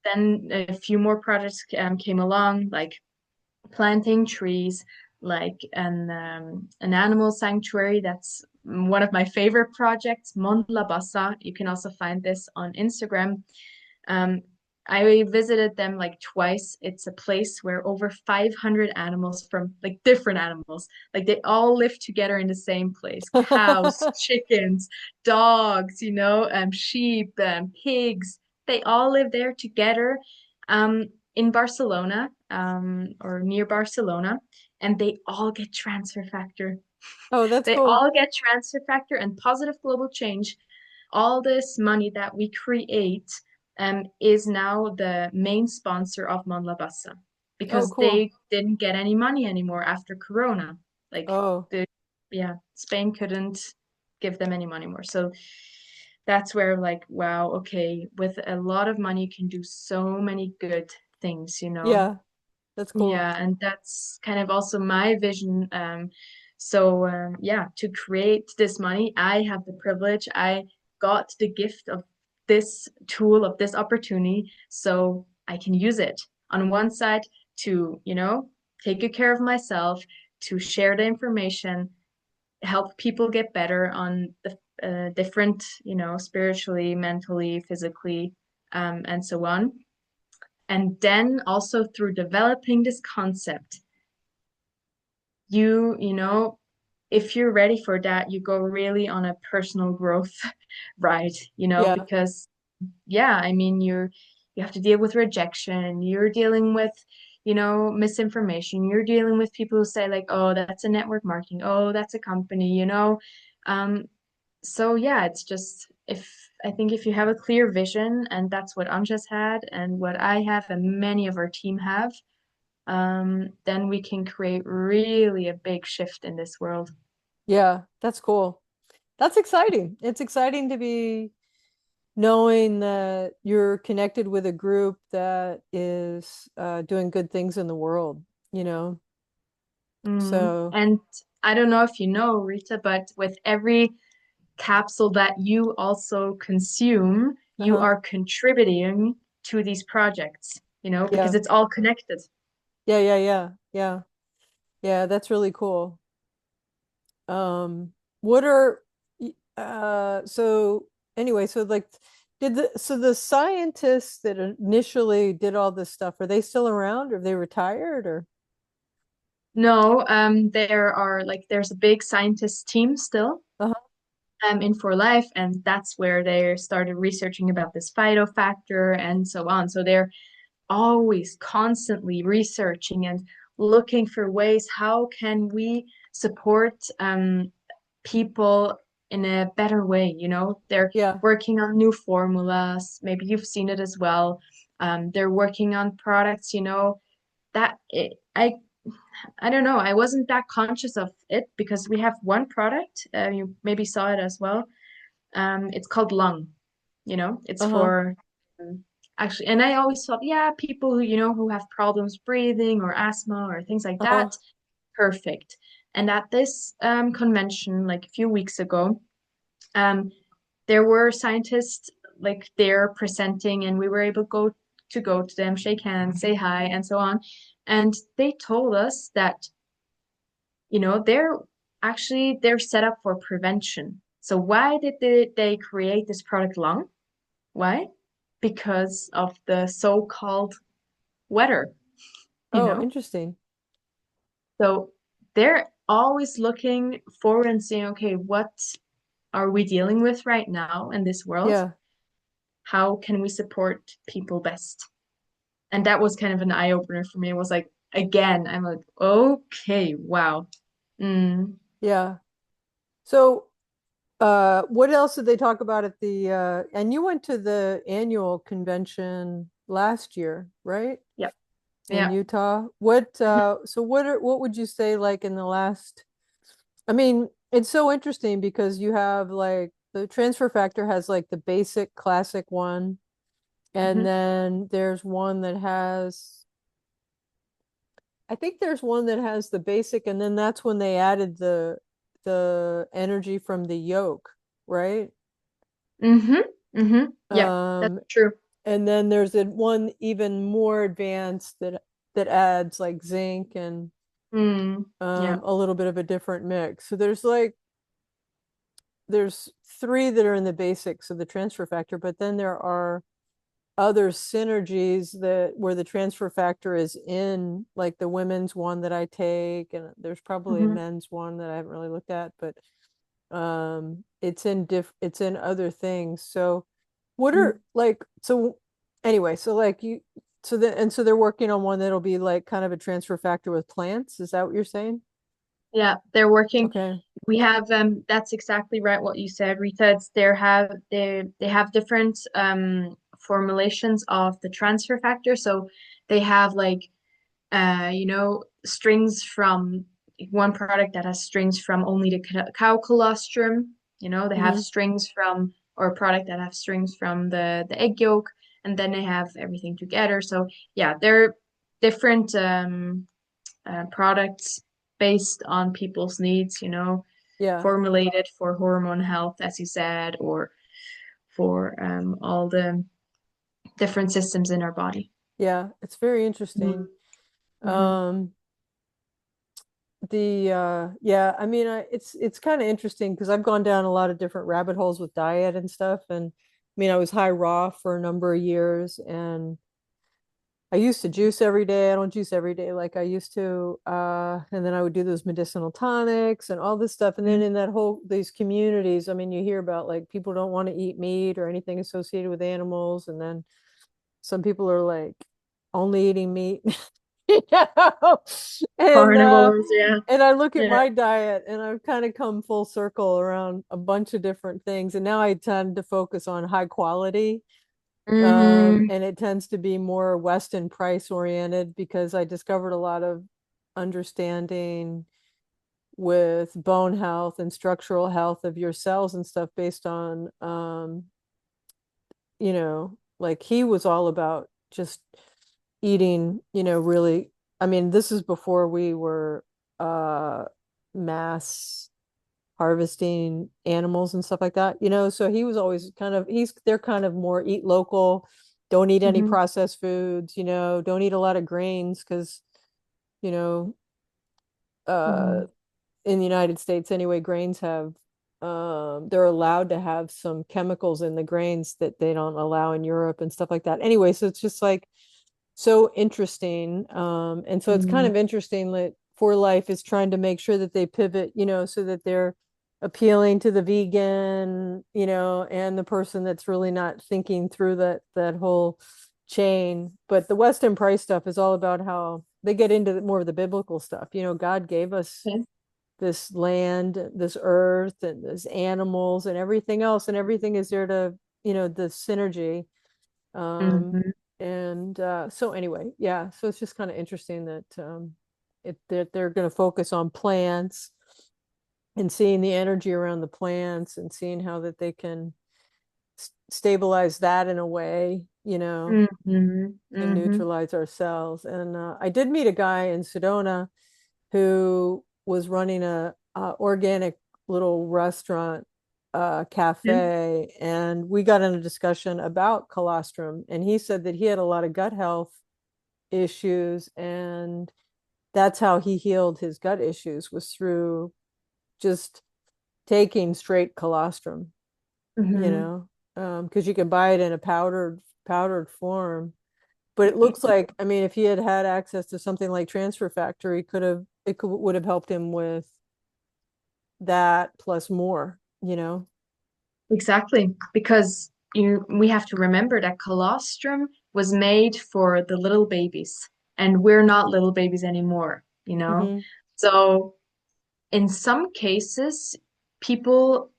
Then a few more projects came along, like planting trees, like an animal sanctuary. That's one of my favorite projects, Mont La Bassa. You can also find this on Instagram. Um, I visited them like twice. It's a place where over 500 animals from like different animals, like they all live together in the same place. Cows, chickens, dogs, sheep, pigs. They all live there together, in Barcelona, or near Barcelona, and they all get transfer factor. Oh, that's They cool. all get transfer factor and positive global change. All this money that we create is now the main sponsor of Mon Labassa Oh, because cool. they didn't get any money anymore after Corona. Like Oh, the yeah, Spain couldn't give them any money more. So that's where like, wow, okay, with a lot of money you can do so many good things, you know? yeah, that's cool. Yeah, and that's kind of also my vision. So to create this money, I have the privilege. I got the gift of this tool, of this opportunity, so I can use it on one side to, take good care of myself, to share the information, help people get better on the different, spiritually, mentally, physically, and so on. And then also through developing this concept, if you're ready for that, you go really on a personal growth ride, Yeah, because yeah, I mean, you have to deal with rejection, you're dealing with, misinformation, you're dealing with people who say like, oh, that's a network marketing, oh, that's a company. Um, so yeah, it's just if I think if you have a clear vision, and that's what Anja's had and what I have and many of our team have, then we can create really a big shift in this world. yeah, that's cool. That's exciting. It's exciting to be knowing that you're connected with a group that is doing good things in the world, you know? So, And I don't know if you know, Rita, but with every capsule that you also consume, you uh-huh. are contributing to these projects, because Yeah. it's all connected. Yeah, yeah, yeah. Yeah. Yeah, that's really cool. What are so anyway, so like the scientists that initially did all this stuff, are they still around? Or they retired or No, there's a big scientist team still, uh-huh. in For Life, and that's where they started researching about this phytofactor and so on. So they're always constantly researching and looking for ways how can we support people in a better way. They're Yeah. working on new formulas. Maybe you've seen it as well. They're working on products, that it, I don't know. I wasn't that conscious of it because we have one product. You maybe saw it as well. It's called Lung. It's Uh-huh. for actually, and I always thought, yeah, people who have problems breathing or asthma or things like Uh-huh. that, perfect. And at this convention, like a few weeks ago, um, there were scientists like there presenting, and we were able go to them, shake hands, say hi, and so on. And they told us that, they're set up for prevention. So why did they create this product Lung? Why? Because of the so-called weather, you Oh, know? interesting. So they're always looking forward and saying, okay, what are we dealing with right now in this world? Yeah. How can we support people best? And that was kind of an eye-opener for me. It was like, again, I'm like, okay, wow. Mm. Yeah. So, what else did they talk about at the and you went to the annual convention last year, right? Yep. in Yeah. Utah. Mhm. So what would you say like in the last, I mean, it's so interesting because you have like the transfer factor has like the basic classic one, and Mhm. then there's one that has, I think there's one that has the basic, and then that's when they added the energy from the yolk, right? Mhm. Mhm. Yeah, that's Um, true. and then there's a one even more advanced that adds like zinc and Mm. Yeah. a little bit of a different mix. So there's like there's three that are in the basics of the transfer factor, but then there are other synergies that where the transfer factor is in, like the women's one that I take, and there's probably a Mhm. men's one that I haven't really looked at, but it's in other things. So what Mm. are like so anyway, so like you so they're working on one that'll be like kind of a transfer factor with plants. Is that what you're saying? Yeah, they're working. Okay. We have that's exactly right what you said, Rita. It's they have different formulations of the transfer factor. So they have like strings from one product that has strings from only the cow colostrum. They have Hmm. strings from, or a product that have strings from the egg yolk, and then they have everything together. So yeah, they're different products based on people's needs, Yeah. formulated for hormone health, as you said, or for all the different systems in our body. Yeah. It's very Mm-hmm. interesting. Mm-hmm. Um, yeah, I mean it's kind of interesting because I've gone down a lot of different rabbit holes with diet and stuff, and I mean I was high raw for a number of years, and I used to juice every day. I don't juice every day like I used to, and then I would do those medicinal tonics and all this stuff, and then in that whole these communities, I mean you hear about like people don't want to eat meat or anything associated with animals, and then some people are like only eating meat. you know? and uh Carnivores, yeah. and I look at Yeah. my diet and I've kind of come full circle around a bunch of different things, and now I tend to focus on high quality, Mm-hmm. and it tends to be more Weston price oriented because I discovered a lot of understanding with bone health and structural health of your cells and stuff based on like he was all about just eating, really, I mean, this is before we were uh mass harvesting animals and stuff like that, so he was always they're kind of more eat local, don't eat any Mm-hmm. processed foods, don't eat a lot of grains because, you know, uh Mm-hmm. in the United States anyway, grains have they're allowed to have some chemicals in the grains that they don't allow in Europe and stuff like that. Anyway, so it's just like so interesting. And so it's kind Mm-hmm. of interesting that For Life is trying to make sure that they pivot, so that they're appealing to the vegan, and the person that's really not thinking through that whole chain. But the Weston Price stuff is all about how they get into more of the biblical stuff. God gave us Okay. this land, this earth, and this animals and everything else, and everything is there to, the synergy. Um, Mm-hmm. and so anyway, yeah, so it's just kind of interesting that that they're going to focus on plants and seeing the energy around the plants and seeing how that they can stabilize that in a way, Mm-hmm. and Mm-hmm. neutralize our cells. And I did meet a guy in Sedona who was running a organic little restaurant cafe, and we got in a discussion about colostrum, and he said that he had a lot of gut health issues, and that's how he healed his gut issues was through just taking straight colostrum, you Mm-hmm. know because you can buy it in a powdered form. But it looks like, I mean, if he had had access to something like Transfer Factory, would have helped him with that plus more, Exactly, because we have to remember that colostrum was made for the little babies, and we're not little babies anymore. Hmm. So in some cases, people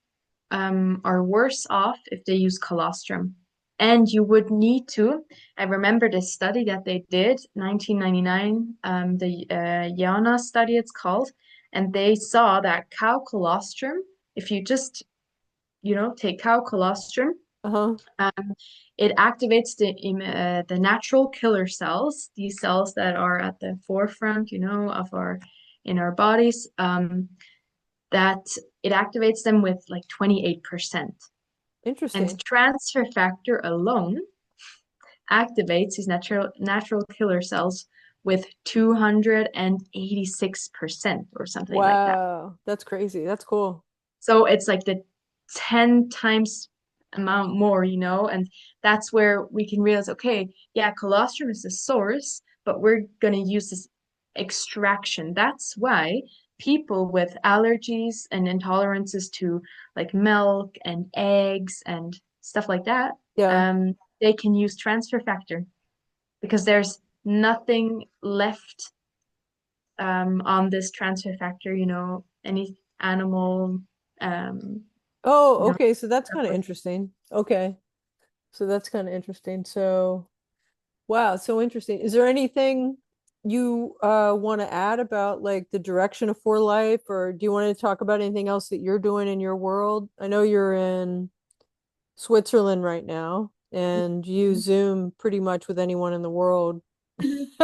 are worse off if they use colostrum. And you would need to, I remember this study that they did, 1999, the Yana study it's called, and they saw that cow colostrum, if you just, take cow colostrum, Uh-huh. um, it activates the natural killer cells, these cells that are at the forefront, of our in our bodies, that it activates them with like 28%. And Interesting. transfer factor alone activates these natural killer cells with 286% or something like that. Wow. That's crazy. That's cool. So it's like the 10 times amount more, and that's where we can realize, okay, yeah, colostrum is the source, but we're going to use this extraction. That's why people with allergies and intolerances to like milk and eggs and stuff like that, Yeah. they can use transfer factor because there's nothing left on this transfer factor, any animal, um, you Oh, know, okay. So that's stuff kind of like interesting. Okay. So that's kind of interesting. So, wow, so interesting. Is there anything you want to add about like the direction of For Life, or do you want to talk about anything else that you're doing in your world? I know you're in Switzerland right now and you Mhm. Zoom pretty much with anyone in the world.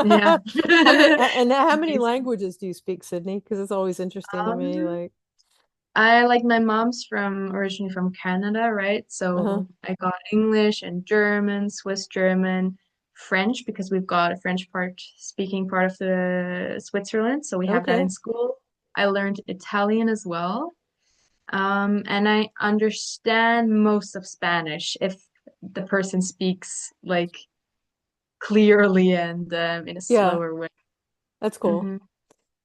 Yeah. How many Amazing. languages do you speak, Sydney? Because it's always interesting to me. Um, Like, I like my mom's from originally from Canada, right? uh-huh. So I got English and German, Swiss German, French because we've got a French part speaking part of the Switzerland, so we have that in Okay. school. I learned Italian as well. And I understand most of Spanish if the person speaks like clearly and in a Yeah, slower way. that's cool. Hmm.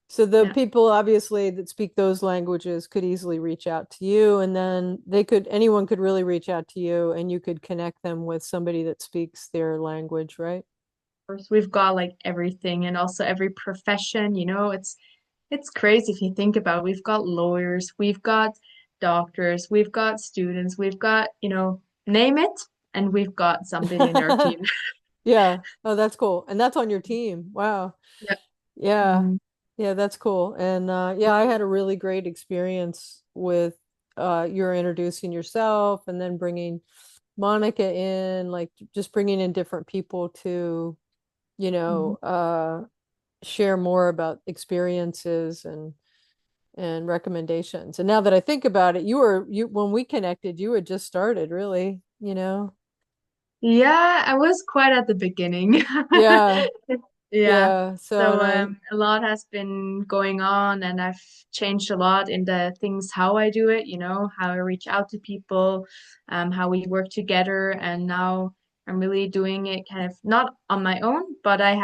So the Yeah. people obviously that speak those languages could easily reach out to you, and then anyone could really reach out to you, and you could connect them with somebody that speaks their language, right? Course, we've got like everything and also every profession, it's crazy if you think about it. We've got lawyers, we've got doctors, we've got students, we've got, name it, and we've got somebody in our team. Yeah. Oh, that's cool. And that's on your team. Wow. Yeah. Yeah. Mhm. Yeah, that's cool. And yeah, I had a really great experience with your introducing yourself and then bringing Monica in, like just bringing in different people to, you Mhm. know, share more about experiences and recommendations. And now that I think about it, you when we connected, you had just started, really, you know. Yeah, I was quite at the beginning. Yeah, Yeah. yeah. So So and I a lot has been going on, and I've changed a lot in the things how I do it, how I reach out to people, how we work together, and now I'm really doing it kind of not on my own, but I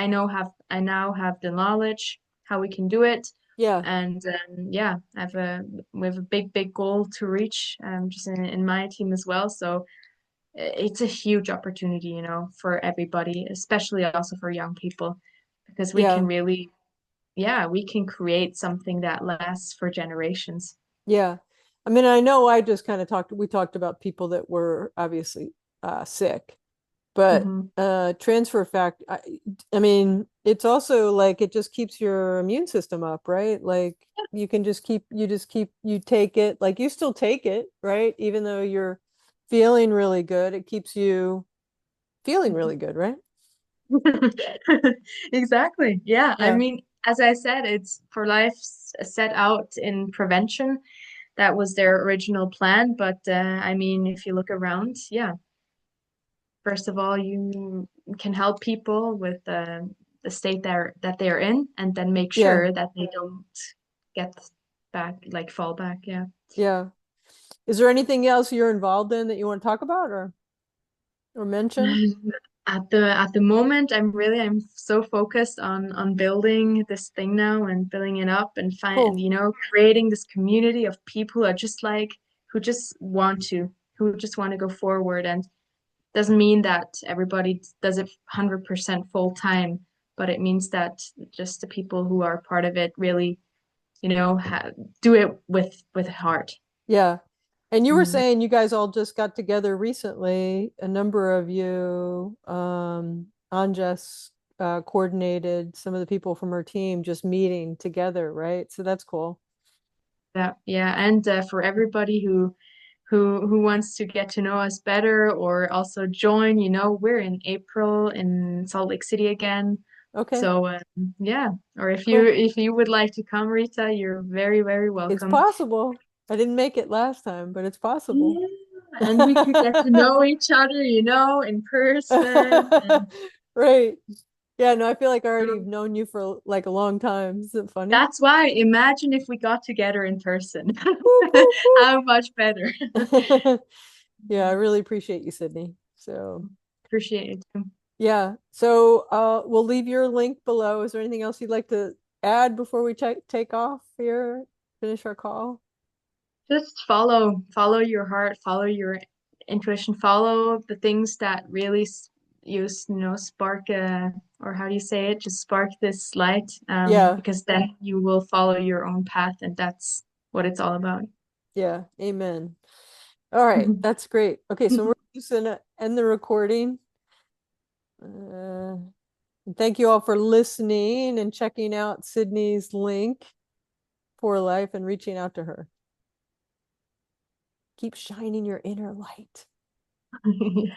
now have the knowledge how we can do it, yeah, and yeah, we have a big goal to reach, just in my team as well. So it's a huge opportunity, for everybody, especially also for young people, because we can yeah, really, yeah, we can create something that lasts for generations. yeah. I mean, I know I just kind of we talked about people that were obviously sick, but Hmm. transfer fact, I mean, it's also like it just keeps your immune system up, right? Like you take it, like you still take it, right? Even though you're feeling really good, it keeps you feeling really good, right? Exactly. Yeah. I Yeah. mean, as I said, it's for life set out in prevention. That was their original plan. But I mean, if you look around, yeah, first of all, you can help people with the state that they're in, and then make Yeah. sure that they don't get back, like fall back. Yeah. Yeah. Is there anything else you're involved in that you want to talk about or mention? At the moment, I'm so focused on building this thing now and building it up and Cool. creating this community of people who are just who just want to go forward, and doesn't mean that everybody does it 100% full time, but it means that just the people who are part of it really, ha do it with heart. Yeah. And you were Mm. saying you guys all just got together recently, a number of you, Anjas coordinated some of the people from her team just meeting together, right? So that's cool. Yeah, yeah, and for everybody who wants to get to know us better or also join, we're in April in Salt Lake City again. Okay, So yeah, or if you cool. if you would like to come, Rita, you're very, very It's welcome. possible. I didn't make it last time, but it's possible. Yeah, and we could get to know each other, in person. And Right. Yeah, no, I feel like I already so known you for like a long time. Isn't it funny? that's why imagine if we got together in person. Whoop, whoop, How much better. whoop. Yeah, I really appreciate you, Sydney. So, Appreciate it too. yeah. So, we'll leave your link below. Is there anything else you'd like to add before we take off here, finish our call? Just follow your heart, follow your intuition, follow the things that really spark or how do you say it? Just spark this light, Yeah. because then you will follow your own path, and that's what it's all about. Yeah. Amen. All right. That's great. Okay, so we're just gonna end the recording. Uh, Thank you all for listening and checking out Sydney's link for life and reaching out to her. Keep shining your inner light.